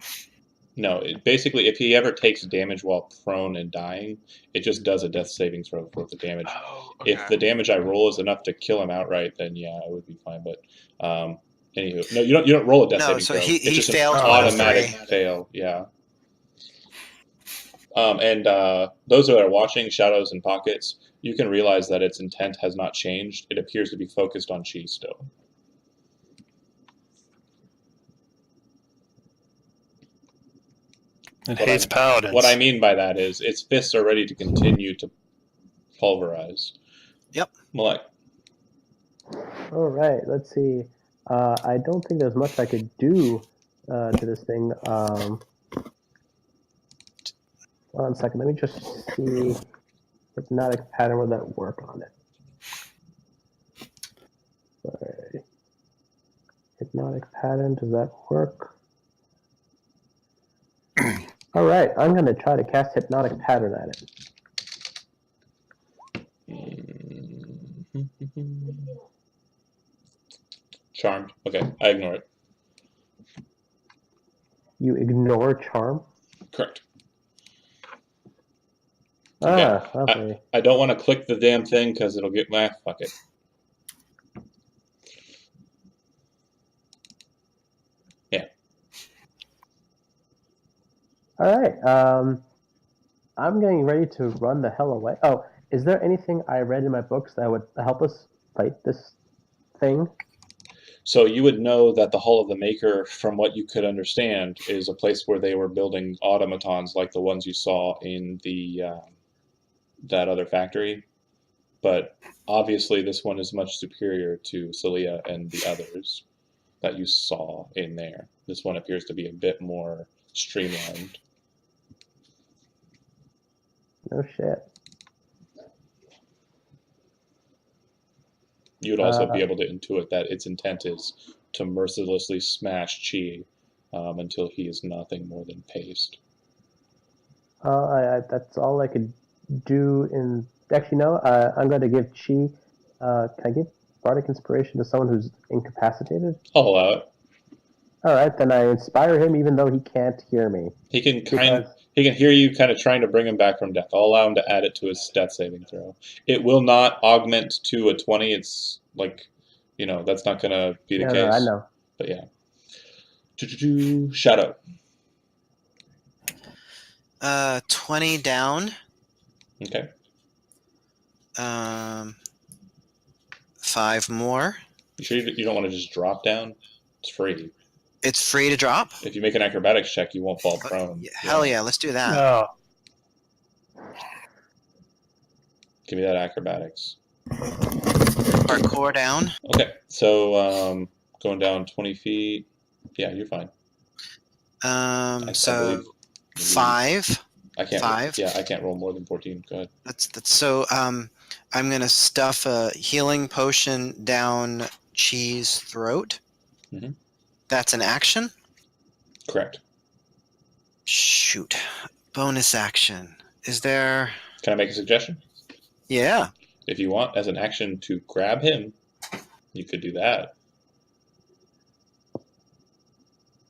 No, basically, if he ever takes damage while prone and dying, it just does a death saving throw for the damage. Oh, okay. If the damage I roll is enough to kill him outright, then yeah, it would be fine. But anywho, no, you don't roll a death saving throw. He it's just failed an automatic fail. Yeah. And those that are watching Shadows and Pockets, you can realize that its intent has not changed. It appears to be focused on Chi still. It hates paladins. What I mean by that is its fists are ready to continue to pulverize. Yep. Malek. All right, let's see. I don't think there's much I could do to this thing. 1 second, let me just see hypnotic pattern. Would that work on it? Sorry. Hypnotic pattern, does that work? All right, I'm going to try to cast hypnotic pattern at it. Charmed. Okay, I ignore it. You ignore charm? Correct. Ah, okay. I don't want to click the damn thing because it'll get my fuck it. Yeah. All right. I'm getting ready to run the hell away. Oh, is there anything I read in my books that would help us fight this thing? So you would know that the Hall of the Maker, from what you could understand, is a place where they were building automatons like the ones you saw in the that other factory. But obviously, this one is much superior to Celia and the others that you saw in there. This one appears to be a bit more streamlined. No shit. You would also be able to intuit that its intent is to mercilessly smash Chi until he is nothing more than paste. That's all I could do in... Actually, no. I'm going to give Chi... can I give Bardic Inspiration to someone who's incapacitated? I'll allow it. All right, then I inspire him even though he can't hear me. He can hear you kind of trying to bring him back from death. I'll allow him to add it to his death saving throw. It will not augment to a 20. It's like, that's not going to be the case. No, I know. But yeah. Shadow. 20 down. Okay. 5 more. You sure you don't want to just drop down? It's free. It's free to drop? If you make an acrobatics check, you won't fall prone. Hell yeah, let's do that. Oh. Give me that acrobatics. Parkour down. Okay, so going down 20 feet. Yeah, you're fine. So 5. I can't. 5. Yeah, I can't roll more than 14. Go ahead. That's so. I'm gonna stuff a healing potion down Chi's throat. Mm-hmm. That's an action. Correct. Shoot. Bonus action. Is there? Can I make a suggestion? Yeah. If you want, as an action to grab him, you could do that.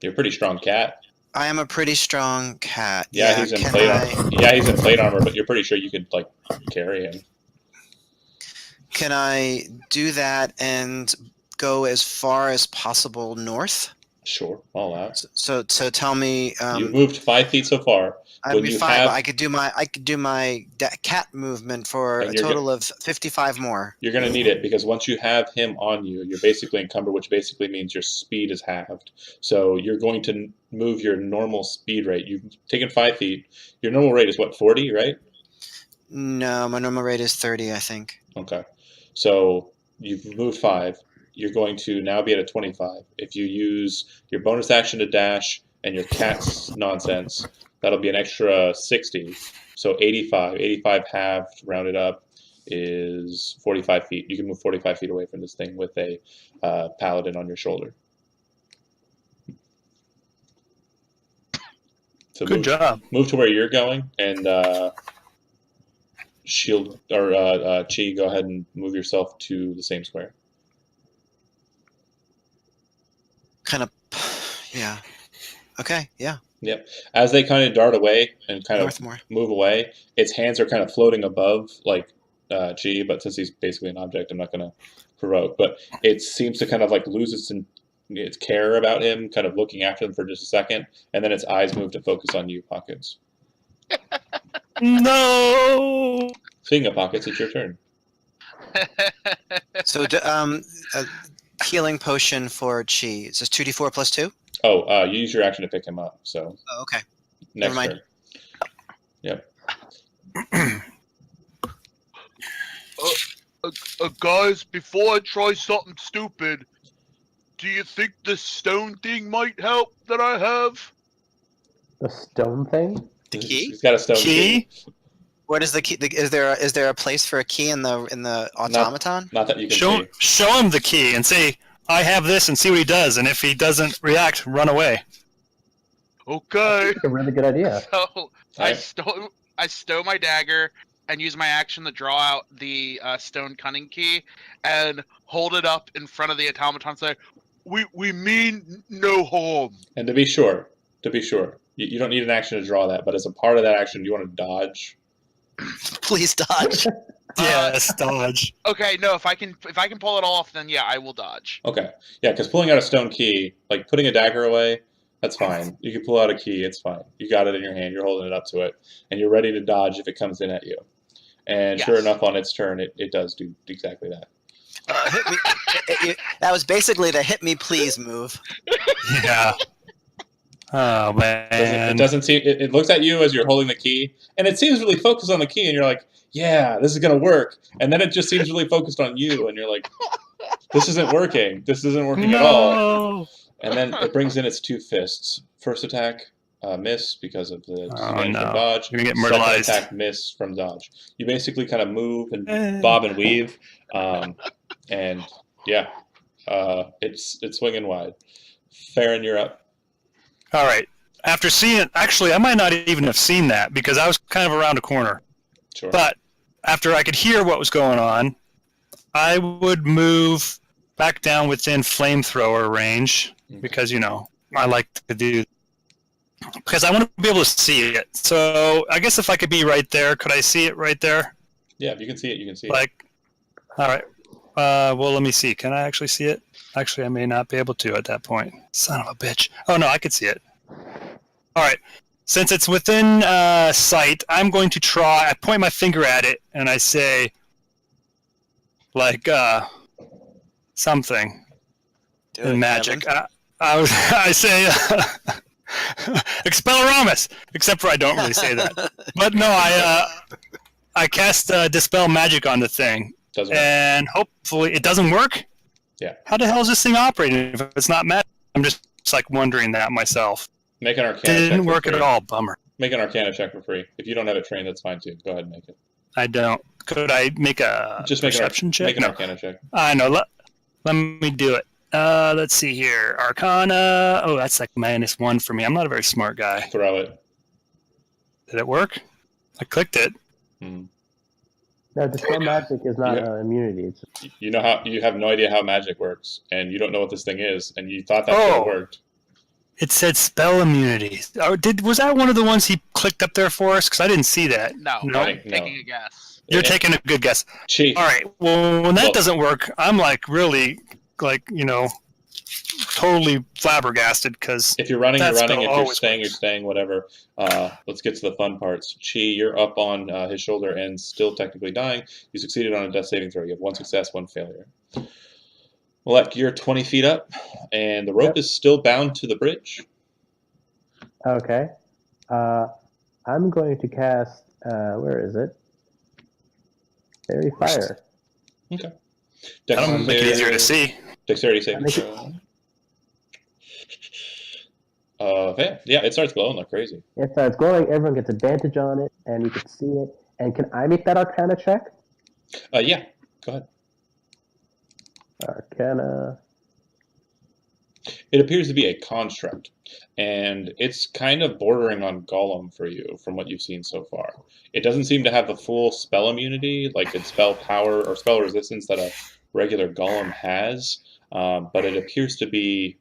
You're a pretty strong cat. I am a pretty strong cat. Yeah, he's in plate armor. Yeah, he's in plate armor, but you're pretty sure you could carry him. Can I do that and go as far as possible north? Sure, all out. So tell me. You've moved 5 feet so far. I could do my cat movement for a total of 55 more. You're going to need it because once you have him on you, you're basically encumbered, which basically means your speed is halved. So you're going to move your normal speed rate. You've taken 5 feet. Your normal rate is what, 40, right? No, my normal rate is 30, I think. Okay. So you've moved 5. You're going to now be at a 25. If you use your bonus action to dash and your cat's nonsense, that'll be an extra 60. So 85. 85 halved, rounded up, is 45 feet. You can move 45 feet away from this thing with a paladin on your shoulder. So good job. Move to where you're going, and Shield or Chi, go ahead and move yourself to the same square. Kind of, yeah. Okay, yeah. Yep. As they kind of dart away and kind of Northmore. move away, its hands are kind of floating above, Chi, but since he's basically an object, I'm not going to provoke. But it seems to kind of lose its care about him, kind of looking after him for just a second, and then its eyes move to focus on you, Pockets. No! Speaking of Pockets, it's your turn. So, healing potion for Chi. Is this 2d4 plus 2? Oh, you use your action to pick him up. So. Oh, okay. Next Never mind. Turn. Yep. Guys, before I try something stupid, do you think the stone thing might help that I have? The stone thing? The key? He's got a stone key. What is the key? Is there a place for a key in the automaton? Not that you can see. Show him the key and say, I have this and see what he does, and if he doesn't react, run away. Okay. That's a really good idea. So I Alright. stow my dagger and use my action to draw out the stone cunning key and hold it up in front of the automaton and say, we mean no harm. And to be sure, you don't need an action to draw that, but as a part of that action, you want to dodge. Please dodge. Yes, dodge. Okay, no, if I can pull it off, then yeah, I will dodge. Okay. Yeah, because pulling out a stone key, like putting a dagger away, that's fine. You can pull out a key, it's fine. You got it in your hand, you're holding it up to it, and you're ready to dodge if it comes in at you. And sure Yes. enough, on its turn, it does do exactly that. Hit me. That was basically the hit me please move. Yeah. Oh man. It doesn't seem. It looks at you as you're holding the key, and it seems really focused on the key, and you're like, "Yeah, this is gonna work." And then it just seems really focused on you, and you're like, "This isn't working. This isn't working at all." And then it brings in its two fists. First attack, miss because of the disadvantage from dodge. You're gonna get Second murderized. attack, miss from dodge. You basically kind of move and bob and weave, and yeah, it's swinging wide. Farron, you're up. All right. After seeing it, actually, I might not even have seen that because I was kind of around a corner. Sure. But after I could hear what was going on, I would move back down within flamethrower range because, I like to do because I want to be able to see it. So I guess if I could be right there, could I see it right there? Yeah, if you can see it, you can see it. Like, all right. Well, let me see. Can I actually see it? Actually, I may not be able to at that point. Son of a bitch. Oh, no, I could see it. All right. Since it's within sight, I'm going to try. I point my finger at it, and I say, like, something Do it, in magic. Kevin. I say, Expelloramus, except for I don't really say that. But no, I cast Dispel Magic on the thing. Doesn't work. And hopefully it doesn't work? Yeah. How the hell is this thing operating if it's not magic? I'm just like wondering that myself. Make an Arcana check. Didn't for work free. at all. Bummer. Make an Arcana check for free. If you don't have it trained, that's fine too. Go ahead and make it. I don't. Could I make a Just perception check? Make an No. Arcana check. I know. Let me do it. Let's see here. Arcana. Oh, that's like -1 for me. I'm not a very smart guy. Throw it. Did it work? I clicked it. Hmm. No, Dispel Magic is not Yeah. immunity. It's You have no idea how magic works, and you don't know what this thing is, and you thought that should have worked. It said spell immunity. Oh, was that one of the ones he clicked up there for us? Because I didn't see that. No, No. I'm taking a guess. You're taking a good guess. Chief. All right. Well, when that Well- doesn't work, I'm like really, totally flabbergasted because If you're running, you're That running. spell If you're always staying, works. you're staying. Whatever. Let's get to the fun parts. Chi, you're up on his shoulder and still technically dying. You succeeded on a death saving throw. You have 1 success, 1 failure. Malek, you're 20 feet up, and the rope is still bound to the bridge. okay. I'm going to cast. Where is it? Fairy Fire. Okay. that'll make it easier to see. Dexterity saving Make it- throw. Yeah, it starts glowing like crazy. If it's glowing, everyone gets advantage on it, and you can see it. And can I make that Arcana check? Yeah, go ahead. Arcana. It appears to be a construct, and it's kind of bordering on Golem for you from what you've seen so far. It doesn't seem to have the full spell immunity, like its spell power or spell resistance that a regular Golem has, but it appears to be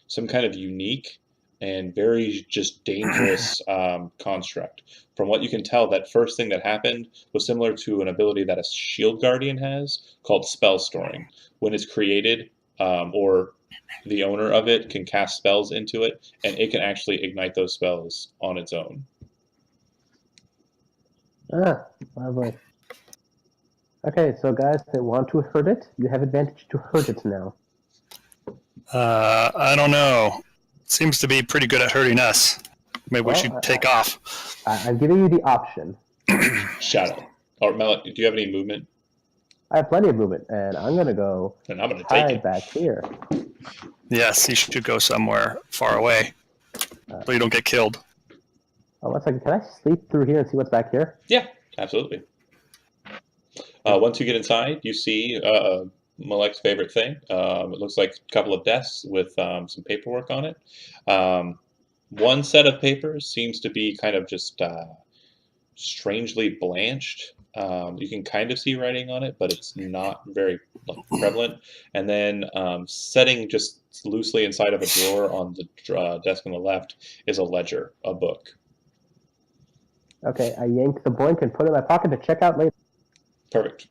some kind of unique and very just dangerous construct. From what you can tell, that first thing that happened was similar to an ability that a Shield Guardian has called Spell Storing. When it's created, or the owner of it can cast spells into it, and it can actually ignite those spells on its own. Ah, lovely. Okay, so guys that want to hurt it, you have advantage to hurt it now. I don't know. Seems to be pretty good at hurting us. Maybe we Well, should take off. I'm giving you the option. Shadow. Or Melik, do you have any movement? I have plenty of movement, and I'm going to go Then I'm going to take hide it. back here. Yes, you should go somewhere far away so you don't get killed. Oh, 1 second. Can I sleep through here and see what's back here? Yeah, absolutely. Once you get inside, you see Malek's favorite thing. It looks like a couple of desks with some paperwork on it. One set of papers seems to be kind of just strangely blanched. You can kind of see writing on it, but it's not very prevalent. And then setting just loosely inside of a drawer on the desk on the left is a ledger, a book. Okay, I yank the blank and put it in my pocket to check out later. Perfect.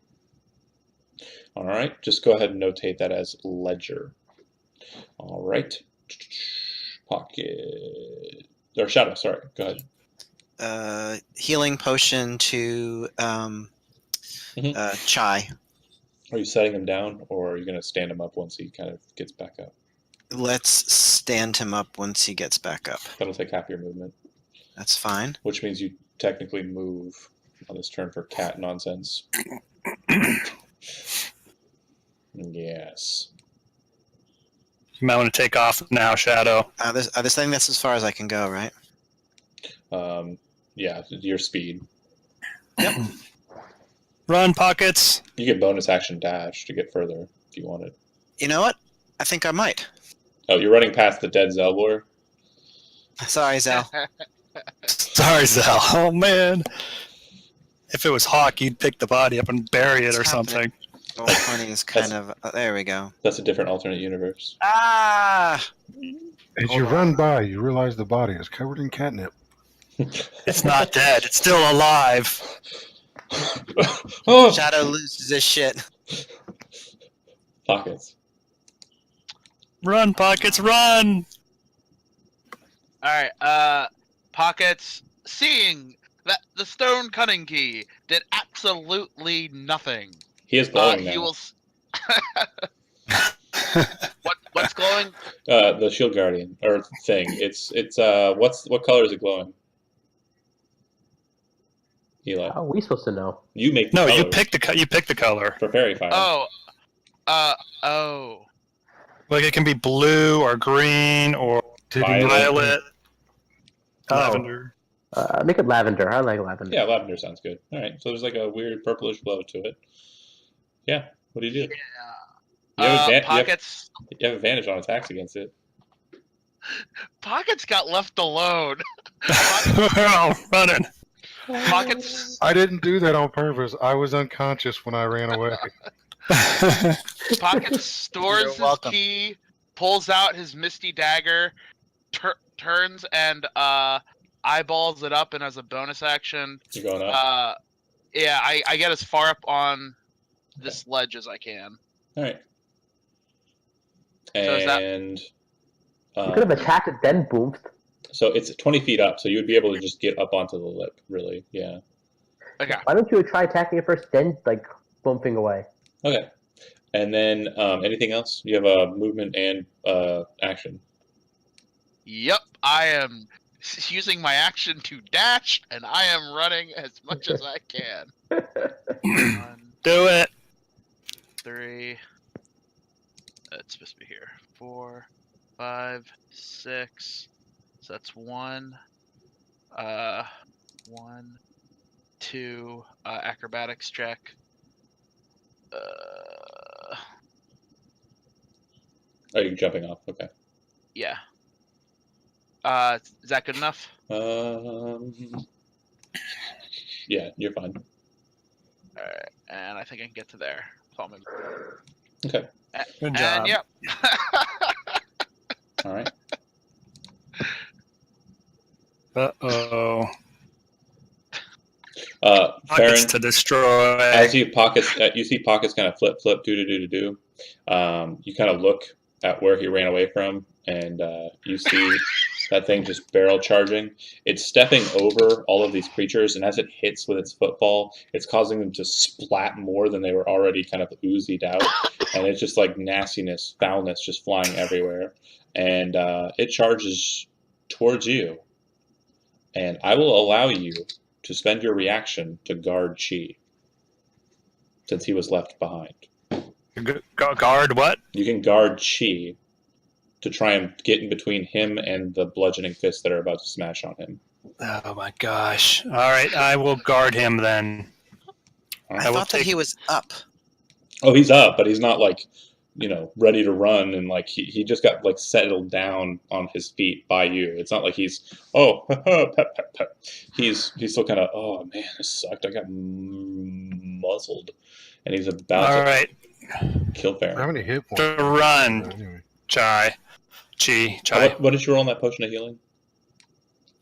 All right, just go ahead and notate that as ledger. All right. Pocket. Or shadow, sorry. Go ahead. Healing potion to Chai. Are you setting him down, or are you going to stand him up once he kind of gets back up? Let's stand him up once he gets back up. That'll take half your movement. That's fine. Which means you technically move on this turn for cat nonsense. Yes. You might want to take off now, Shadow. This thing, that's as far as I can go, right? Yeah, your speed. Yep. Run, Pockets. You get bonus action dash to get further if you want it. You know what? I think I might. Oh, you're running past the dead Zelbor? Sorry, Zal. Sorry, Zal. Oh, man. If it was Hawk, you'd pick the body up and bury it or something. Roll 20 is kind of... there we go. That's a different alternate universe. Ah! As you run by, you realize the body is covered in catnip. It's not dead. It's still alive. Oh! Shadow loses his shit. Pockets. Run, Pockets, run! All right, Pockets, seeing that the stone cutting key did absolutely nothing. He is glowing now. He will. What's glowing? The shield guardian or thing. It's what color is it glowing? Eli. How are we supposed to know? You make the No, colors you pick the color. for fairy fire. Oh. Like it can be blue or green or violet, lavender. Make it lavender. I like lavender. Yeah, lavender sounds good. All right, so there's like a weird purplish glow to it. Yeah, what do you do? Yeah. Pockets. You have advantage on attacks against it. Pockets got left alone. Oh, running. Pockets. I didn't do that on purpose. I was unconscious when I ran away. Pockets stores his key, pulls out his misty dagger, turns and eyeballs it up, and as a bonus action, You're going up. Yeah, I get as far up on this ledge as I can. All right. So And you could have attacked it, then boomed. so it's 20 feet up, so you would be able to just get up onto the lip, really. Yeah. Okay. Why don't you try attacking it first, then like bumping away? Okay. And then anything else? You have a movement and action. Yep, I am using my action to dash, and I am running as much as I can. 1, Do it. 3. It's supposed to be here. 4, 5, 6. So that's 1. 1, 2. Acrobatics check. Are you jumping off? Okay. Yeah. Is that good enough? Yeah, you're fine. All right, and I think I can get to there. Okay. Good job. And yep. All right. Uh-oh. Farron, Pockets to destroy. as you see pockets kind of flip, do. You kind of look at where he ran away from, and you see that thing just barrel charging. It's stepping over all of these creatures, and as it hits with its football, it's causing them to splat more than they were already kind of oozied out. And it's just like nastiness, foulness just flying everywhere. And it charges towards you. And I will allow you to spend your reaction to guard Chi, since he was left behind. Guard what? You can guard Chi to try and get in between him and the bludgeoning fists that are about to smash on him. Oh my gosh. All right, I will guard him then. I thought that he was up. Oh, he's up, but he's not like, ready to run, and like he just got like settled down on his feet by you. It's not like he's pep pep pep. He's still kind of, oh man, this sucked. I got muzzled, and he's about All to right. kill Farron. How many hit points? To run. Anyway. Chai. What did you roll on that potion of healing?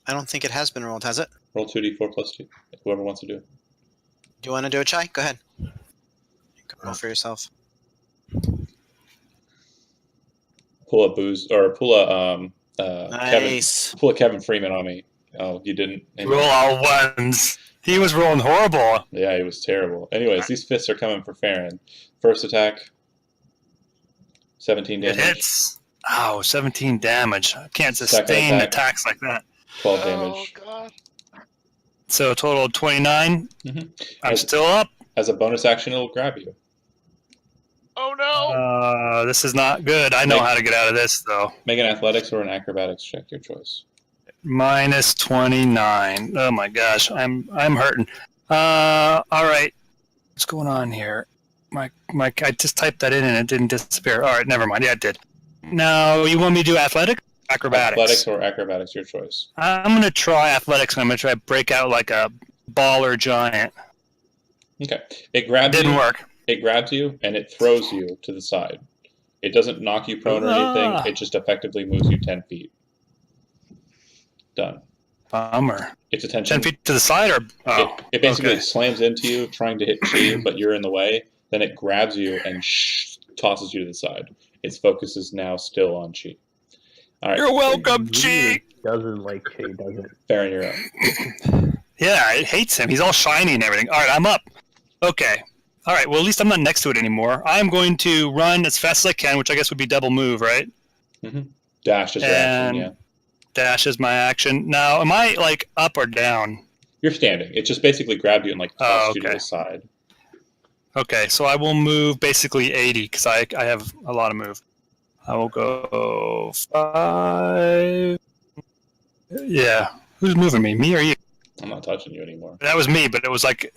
I don't think it has been rolled, has it? Roll 2d4 plus 2. Whoever wants to do it. Do you want to do a chai? Go ahead. You can roll for yourself. Pull a booze or pull a Nice. pull a Kevin Freeman on me. Oh, you didn't. Anyway. Roll all ones. He was rolling horrible. Yeah, he was terrible. Anyways, these fists are coming for Farron. First attack, 17 damage. It hits. Oh, 17 damage. I can't Second sustain attack. attacks like that. 12 Oh damage. god. So a total of 29. Mhm. I'm still up. As a bonus action, it'll grab you. Oh no. This is not good. I know how to get out of this, though. Make an athletics or an acrobatics check, your choice. Minus 29. Oh my gosh, I'm hurting. All right, what's going on here? I just typed that in and it didn't disappear. All right, never mind. Yeah, it did. Now you want me to do athletic, acrobatics? Athletics or acrobatics, your choice. I'm gonna try athletics. And I'm gonna try to break out like a baller giant. Okay. It grabs Didn't you. work. It grabs you and it throws you to the side. It doesn't knock you prone or anything. It just effectively moves you 10 feet. Done. Bummer. Its attention. 10 feet to the side, or It basically okay. slams into you, trying to hit Chi, but you're in the way. Then it grabs you and tosses you to the side. Its focus is now still on Chi. All right. You're welcome, It Chi. really doesn't like Chi, does it? Farron, you're up. Yeah, it hates him. He's all shiny and everything. All right, I'm up. Okay. All right, well, at least I'm not next to it anymore. I'm going to run as fast as I can, which I guess would be double move, right? Dash is your action, yeah. Dash is my action. Now, am I, like, up or down? You're standing. It just basically grabbed you and like tossed you to okay. the side. Okay, so I will move basically 80 because I have a lot of move. I will go 5. Yeah. Who's moving me? Me or you? I'm not touching you anymore. That was me, but it was like,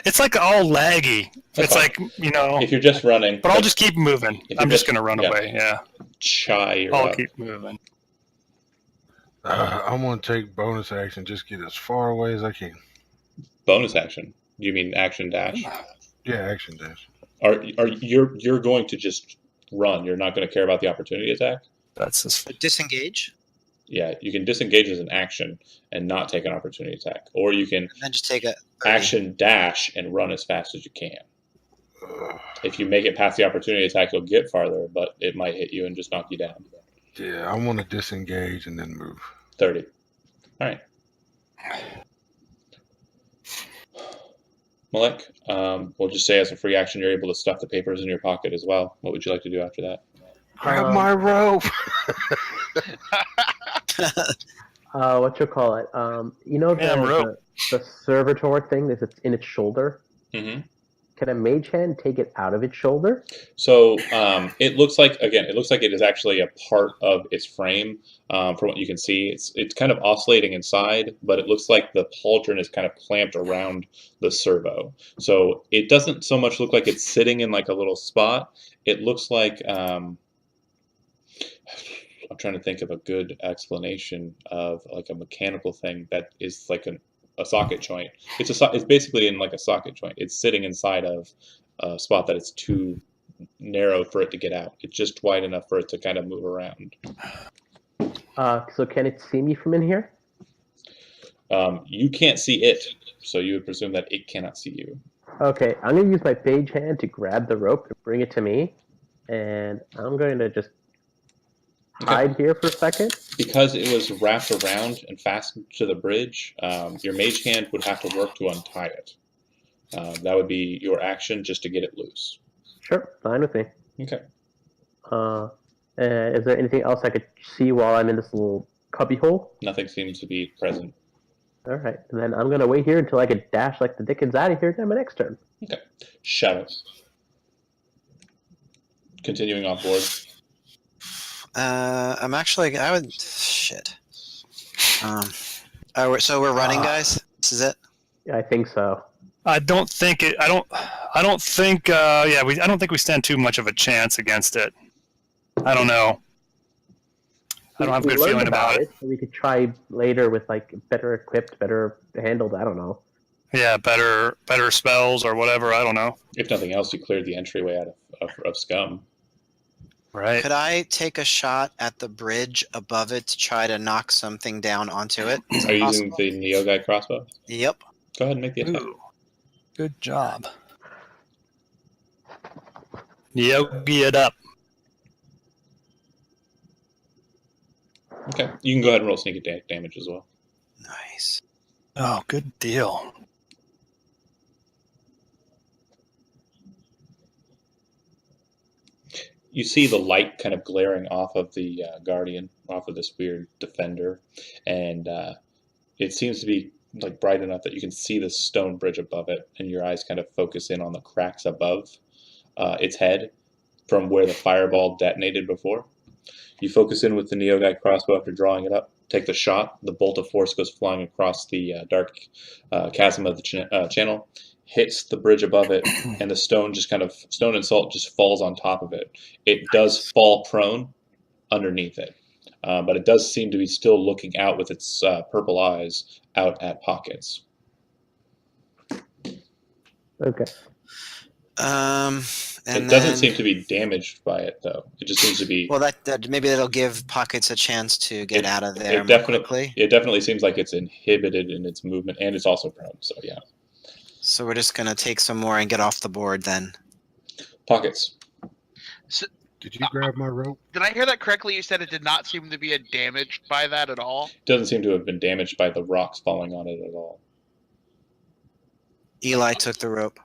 it's like all laggy. That's it's fine. like, you know. If you're just running. But I'll just keep moving. If I'm you're just going to run yeah. away, yeah. Chai, you're I'll up. keep moving. I'm going to take bonus action, just get as far away as I can. Bonus action. Do you mean action dash? Yeah, action dash. Are you're going to just run? You're not going to care about the opportunity attack? That's just... Disengage, Yeah, you can disengage as an action and not take an opportunity attack, or you can and then just take a 30. action dash and run as fast as you can. If you make it past the opportunity attack, you'll get farther, but it might hit you and just knock you down. Yeah, I want to disengage and then move. 30. All right. Malek, we'll just say as a free action, you're able to stuff the papers in your pocket as well. What would you like to do after that? Grab my rope. What you call it? You know the servitor thing that's in its shoulder? Mm-hmm. Can a mage hand take it out of its shoulder? So it looks like it is actually a part of its frame. From what you can see, it's kind of oscillating inside, but it looks like the pauldron is kind of clamped around the servo. So it doesn't so much look like it's sitting in like a little spot. It looks like I'm trying to think of a good explanation of like a mechanical thing that is like a socket joint. It's basically in like a socket joint. It's sitting inside of a spot that is too narrow for it to get out. It's just wide enough for it to kind of move around. So can it see me from in here? You can't see it, so you would presume that it cannot see you. Okay, I'm going to use my mage hand to grab the rope and bring it to me, and I'm going to just hide here for a second. Because it was wrapped around and fastened to the bridge, your mage hand would have to work to untie it. That would be your action just to get it loose. Sure, fine with me. Okay. Is there anything else I could see while I'm in this little cubby hole? Nothing seems to be present. All right, and then I'm going to wait here until I can dash like the dickens out of here then my next turn. Okay. Shadow. Continuing on board. I'm actually. I would. Shit. So we're running, guys. This is it. I think so. I don't think it. I don't think. I don't think we stand too much of a chance against it. I don't know. I don't have a good feeling about it. So we could try later with like better equipped, better handled. I don't know. Yeah, better spells or whatever. I don't know. If nothing else, you cleared the entryway out of scum. Right. Could I take a shot at the bridge above it to try to knock something down onto it? Are you using the Neogai crossbow? Yep. Go ahead and make the attack. Ooh, good job. Yogi it up. Okay, you can go ahead and roll sneak attack damage as well. Nice. Oh, good deal. You see the light kind of glaring off of the guardian, off of this weird defender, and it seems to be like bright enough that you can see the stone bridge above it, and your eyes kind of focus in on the cracks above its head from where the fireball detonated before. You focus in with the Neogai crossbow after drawing it up, take the shot, the bolt of force goes flying across the dark chasm of the channel, hits the bridge above it, and the stone and salt just falls on top of it. It does fall prone underneath it, but it does seem to be still looking out with its purple eyes out at Pockets. Okay. It doesn't seem to be damaged by it, though. It just seems to be. Well, that maybe that'll give Pockets a chance to get out of there It more quickly. It definitely seems like it's inhibited in its movement, and it's also prone. So yeah. So we're just gonna take some more and get off the board then. Pockets. So, Did you grab my rope? did I hear that correctly? You said it did not seem to be damaged by that at all? Doesn't seem to have been damaged by the rocks falling on it at all. Eli took the rope.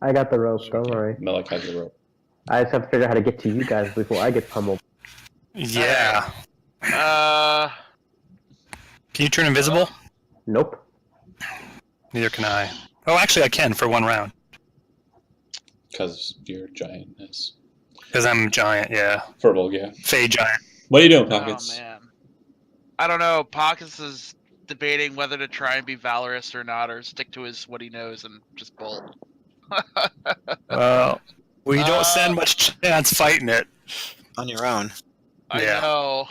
I got the rope. Don't worry. Melik has the rope. I just have to figure out how to get to you guys before I get pummeled. Yeah. Uh, Can you turn invisible? Nope. Neither can I. Oh, actually, I can for one round. Because you're giantness. Because I'm giant, yeah. Furball, yeah. Fey giant. What are you doing, Pockets? Oh man, I don't know. Pockets is debating whether to try and be valorous or not, or stick to what he knows and just bolt. Well, we don't stand much chance fighting it. On your own. I Yeah. know,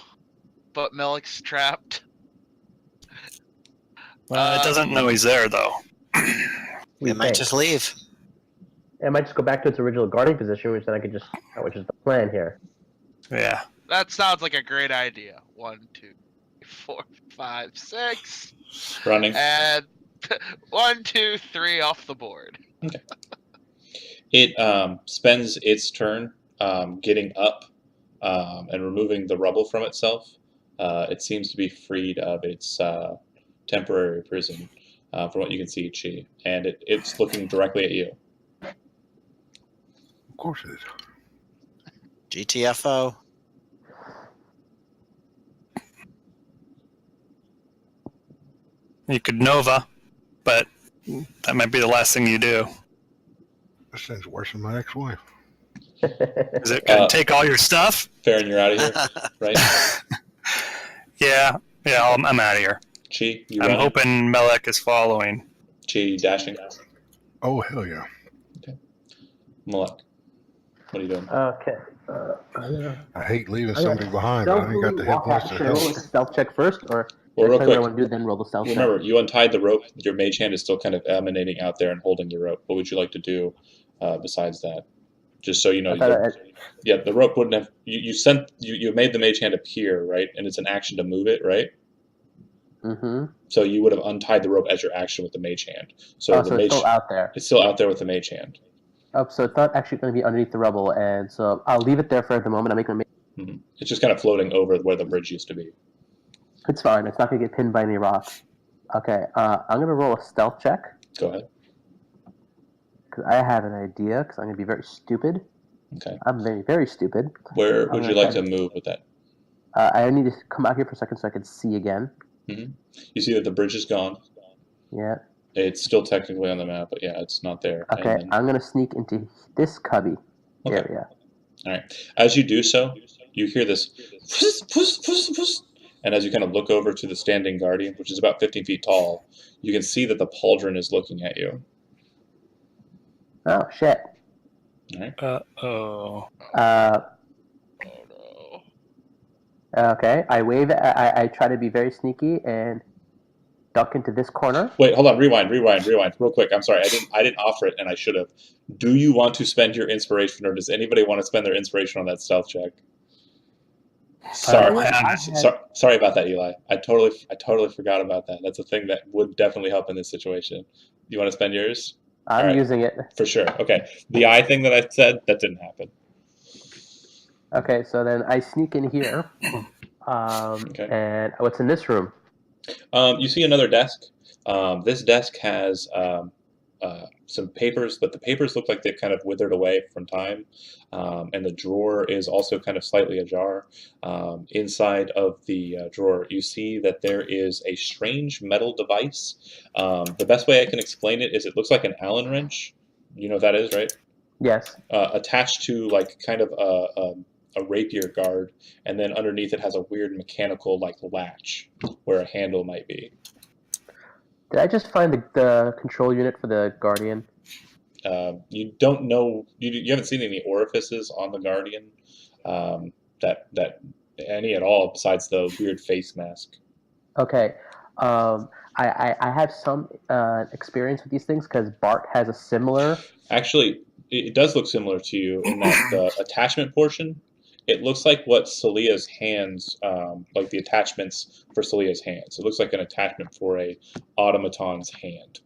but Melik's trapped. Well, it doesn't know he's there, though. It might just leave. It might just go back to its original guarding position, which then I could just, which is the plan here. Yeah. That sounds like a great idea. 1, 2, 4, 5, 6. Running. And 1, 2, 3 off the board. Okay. It spends its turn getting up and removing the rubble from itself. It seems to be freed of its temporary prison, from what you can see, Chi. And it's looking directly at you. Of course it is. GTFO. You could Nova, but that might be the last thing you do. This thing's worse than my ex-wife. Is it going to take all your stuff? Farron, you're out of here, right? Yeah, I'm out of here. Chi, you I'm running? hoping Melek is following. Chi, dashing. Oh, hell yeah. Malek, what are you doing? Okay. I hate leaving somebody behind, but I ain't got the hit points to Should I roll help. like a stealth check first, or Well, real tell you what I quick, want to do, then roll the stealth check? remember, you untied the rope. Your mage hand is still kind of emanating out there and holding the rope. What would you like to do besides that? Just so you know. Yeah, the rope wouldn't have. You made the mage hand appear, right? And it's an action to move it, right? Mm-hmm. So you would have untied the rope as your action with the mage hand. So the so mage it's still out there. It's still out there with the mage hand. Oh, so it's not actually going to be underneath the rubble, and so I'll leave it there for the moment. I make my. Mm-hmm. It's just kind of floating over where the bridge used to be. It's fine. It's not going to get pinned by any rocks. Okay. I'm going to roll a stealth check. Go ahead. Because I have an idea. Because I'm going to be very stupid. Okay. I'm very, very stupid. Where would you like to move with that? I need to come out here for a second so I can see again. Mm-hmm. You see that the bridge is gone. Yeah. It's still technically on the map, but yeah, it's not there. Okay, I'm going to sneak into this cubby area. All right. As you do so, you hear this puss, puss, puss, puss. And as you kind of look over to the standing guardian, which is about 15 feet tall, you can see that the pauldron is looking at you. Oh shit. All right. Oh. Oh no. Okay. I wave. I try to be very sneaky and duck into this corner. Wait, hold on. Rewind, real quick. I'm sorry. I didn't offer it, and I should have. Do you want to spend your inspiration, or does anybody want to spend their inspiration on that stealth check? Sorry, sorry about that, Eli. I totally forgot about that. That's a thing that would definitely help in this situation. You want to spend yours? I'm using it. For sure. Okay. The eye thing that I said, that didn't happen. Okay, so then I sneak in here. Okay. And what's in this room? You see another desk. This desk has some papers, but the papers look like they've kind of withered away from time. And the drawer is also kind of slightly ajar. Inside of the drawer, you see that there is a strange metal device. The best way I can explain it is it looks like an Allen wrench. You know what that is, right? Yes. Attached to like kind of a rapier guard, and then underneath it has a weird mechanical like latch where a handle might be. Did I just find the control unit for the Guardian? You don't know. You haven't seen any orifices on the Guardian that any at all besides the weird face mask. Okay. I have some experience with these things because Bart has a similar. Actually, it does look similar to you in that the attachment portion. It looks like what Celia's hands, like the attachments for Celia's hands. It looks like an attachment for a automaton's hand.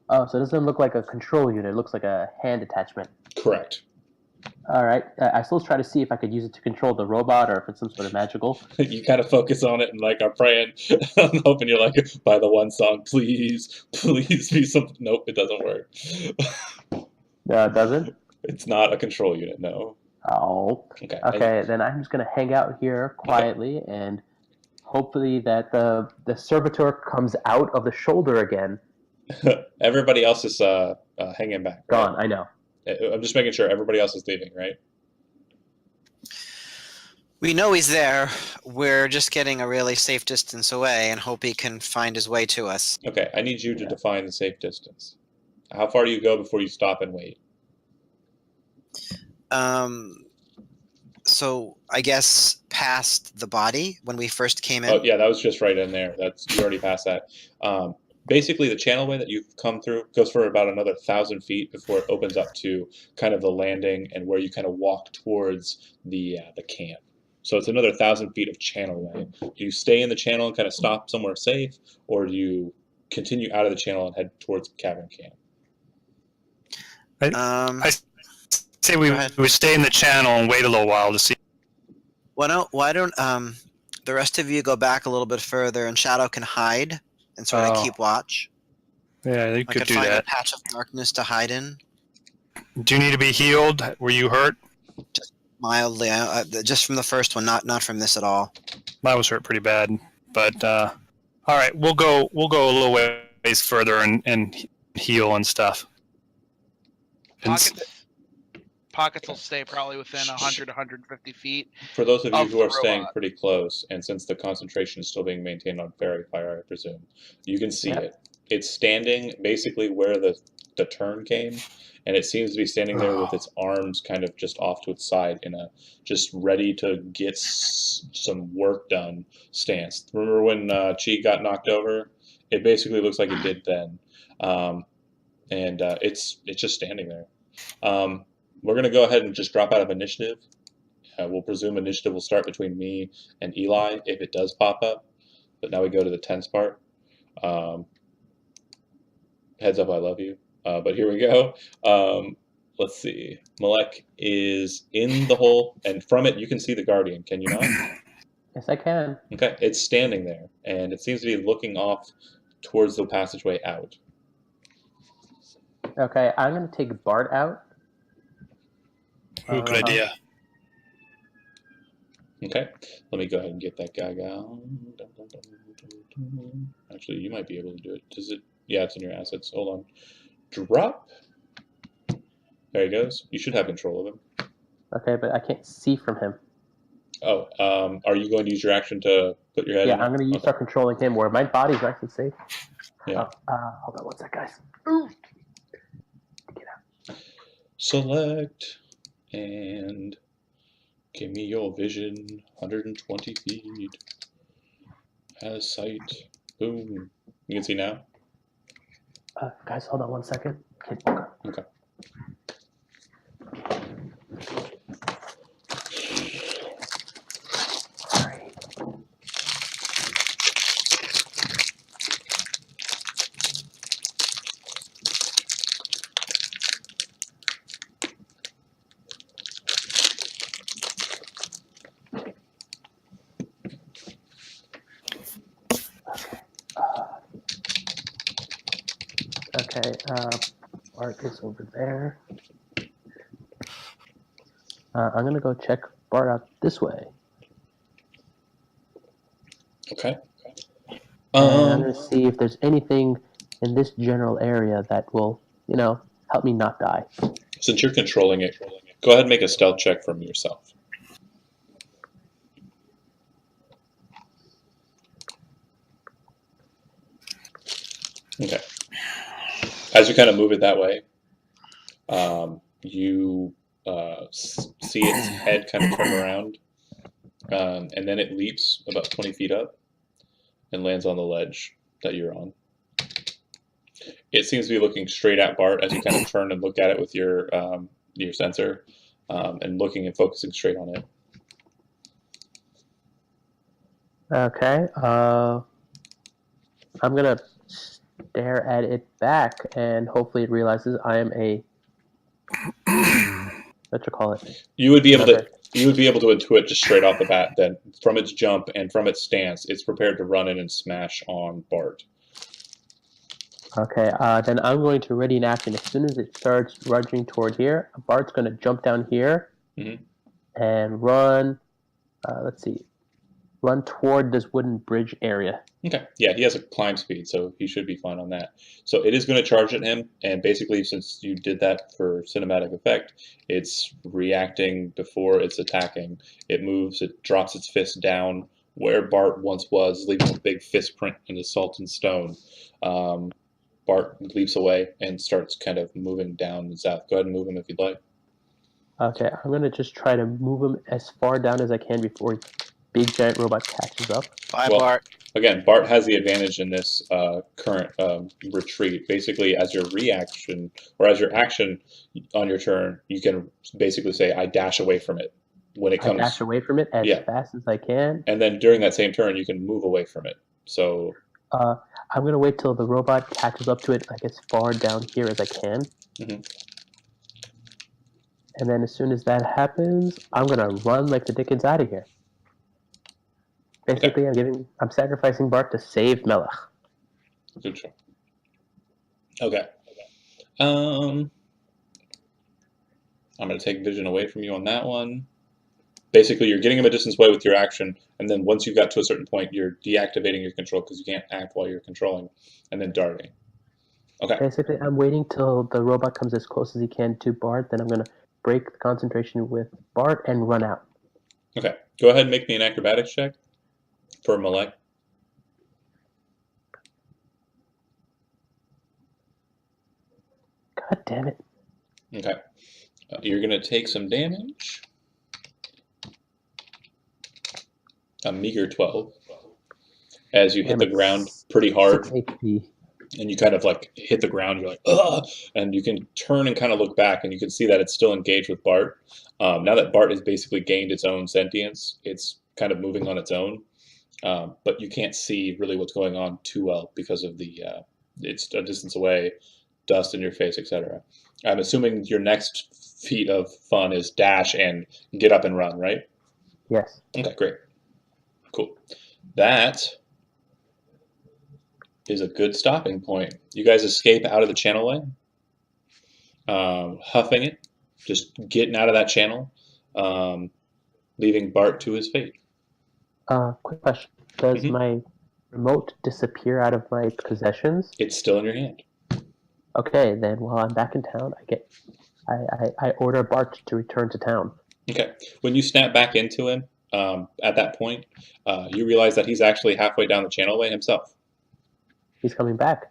Oh, so it doesn't look like a control unit. It looks like a hand attachment. Correct. All right. I still try to see if I could use it to control the robot or if it's some sort of magical. You kind of focus on it and like are praying. I'm hoping you're like, by the one song, please be something. Nope, it doesn't work. It doesn't? It's not a control unit, no. Oh. Okay, then I'm just going to hang out here quietly and hopefully that the servitor comes out of the shoulder again. Everybody else is hanging back. Right? Gone, I know. I'm just making sure everybody else is leaving, right? We know he's there. We're just getting a really safe distance away and hope he can find his way to us. Okay, I need you to define the safe distance. How far do you go before you stop and wait? So I guess past the body when we first came in. Oh yeah, that was just right in there. You already passed that. Basically, the channelway that you've come through goes for about another 1,000 feet before it opens up to kind of the landing and where you kind of walk towards the camp. So it's another 1,000 feet of channelway. Do you stay in the channel and kind of stop somewhere safe, or do you continue out of the channel and head towards cavern camp? I say we stay in the channel and wait a little while to see. Why don't the rest of you go back a little bit further and Shadow can hide and sort of keep watch? Yeah, you could do find that. A patch of darkness to hide in. Do you need to be healed? Were you hurt? Just mildly, just from the first one, not from this at all. I was hurt pretty bad, but all right, we'll go a little ways further and heal and stuff. Pockets will stay probably within 100, 150 feet. For those of you who are staying pretty close, and since the concentration is still being maintained on fairy fire, I presume, you can see it. It's standing basically where the turn came, and it seems to be standing there with its arms kind of just off to its side in a just ready to get some work done stance. Remember when Chi got knocked over? It basically looks like it did then. And it's just standing there. We're going to go ahead and just drop out of initiative. We'll presume initiative will start between me and Eli if it does pop up. But now we go to the tense part. Heads up, I love you. But here we go. Let's see. Malek is in the hole, and from it you can see the Guardian. Can you not? Yes, I can. Okay, it's standing there, and it seems to be looking off towards the passageway out. Okay, I'm going to take Bart out. Ooh, good idea. Okay, let me go ahead and get that guy out. Actually, you might be able to do it. Does it? Yeah, it's in your assets. Hold on. Drop. There he goes. You should have control of him. Okay, but I can't see from him. Oh, are you going to use your action to put your head in? Yeah, I'm going to start controlling him where my body's nice and safe. Yeah. Hold on one sec, guys. Ooh. Select and give me your vision. 120 feet. Has sight. Boom. You can see now? Guys, hold on 1 second. Okay. Sorry. Okay, Bart is over there. I'm gonna go check Bart out this way. Okay. And I'm gonna see if there's anything in this general area that will, help me not die. Since you're controlling it, go ahead and make a stealth check from yourself. Okay. As you kind of move it that way, you see its head kind of turn around, and then it leaps about 20 feet up and lands on the ledge that you're on. It seems to be looking straight at Bart as you kind of turn and look at it with your sensor, and looking and focusing straight on it. Okay, I'm gonna stare at it back, and hopefully it realizes I am a what you call it. You would be able to intuit just straight off the bat that from its jump and from its stance, it's prepared to run in and smash on Bart. Okay, then I'm going to ready an action. As soon as it starts rushing toward here, Bart's going to jump down here and run. Let's see, run toward this wooden bridge area. Okay, yeah, he has a climb speed, so he should be fine on that. So it is going to charge at him, and basically, since you did that for cinematic effect, it's reacting before it's attacking. It moves, it drops its fist down where Bart once was, leaving a big fist print in the salt and stone. Bart leaps away and starts kind of moving down the south. Go ahead and move him if you'd like. Okay, I'm going to just try to move him as far down as I can before big giant robot catches up. Bye, Bart. Again, Bart has the advantage in this current retreat. Basically, as your reaction or as your action on your turn, you can basically say, I dash away from it. When it comes, I dash away from it as fast as I can. And then during that same turn, you can move away from it. So I'm going to wait till the robot catches up to it like as far down here as I can. And then as soon as that happens, I'm going to run like the dickens out of here. Basically, I'm sacrificing Bart to save Melech. Good show. Okay. I'm going to take vision away from you on that one. Basically, you're getting him a distance away with your action, and then once you got to a certain point, you're deactivating your control because you can't act while you're controlling, and then darting. Okay. Basically, I'm waiting till the robot comes as close as he can to Bart, then I'm going to break the concentration with Bart and run out. Okay. Go ahead and make me an acrobatics check for Malek. God damn it. Okay. You're going to take some damage. A meager 12. As you hit the ground pretty hard. 6 HP. And you kind of like hit the ground, you're like, ugh! And you can turn and kind of look back, and you can see that it's still engaged with Bart. Now that Bart has basically gained its own sentience, it's kind of moving on its own. But you can't see really what's going on too well because of the it's a distance away, dust in your face, etc. I'm assuming your next feat of fun is dash and get up and run, right? Yes. Okay, great. Cool. That is a good stopping point. You guys escape out of the channel lane, huffing it, just getting out of that channel, leaving Bart to his fate. Quick question. Does my remote disappear out of my possessions? It's still in your hand. Okay, then while I'm back in town, I order Bart to return to town. Okay. When you snap back into him, at that point, you realize that he's actually halfway down the channel lane himself. He's coming back.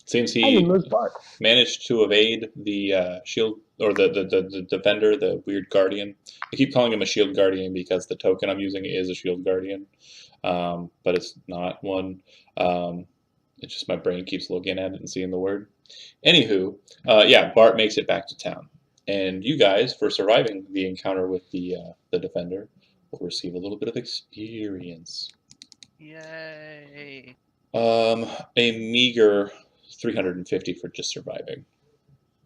Seems I didn't he lose Bart. managed to evade the shield, or the defender, the weird guardian. I keep calling him a shield guardian because the token I'm using is a shield guardian, but it's not one. It's just my brain keeps looking at it and seeing the word. Anywho, yeah, Bart makes it back to town, and you guys, for surviving the encounter with the defender, will receive a little bit of experience. Yay! A meager 350 for just surviving,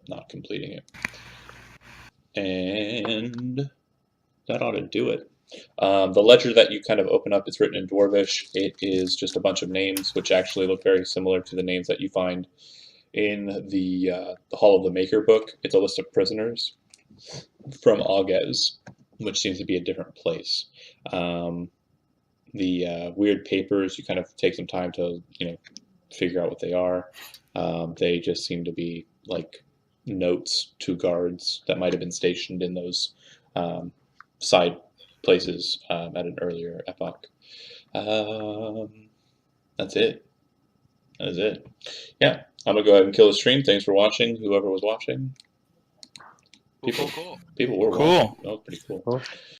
not completing it. And that ought to do it. The ledger that you kind of open up, it's written in Dwarvish. It is just a bunch of names, which actually look very similar to the names that you find in the Hall of the Maker book. It's a list of prisoners from Augez, which seems to be a different place. The weird papers, you kind of take some time to, figure out what they are. They just seem to be like notes to guards that might have been stationed in those side places at an earlier epoch. That's it. That is it. Yeah, I'm gonna go ahead and kill the stream. Thanks for watching, whoever was watching. People were watching. That was pretty cool.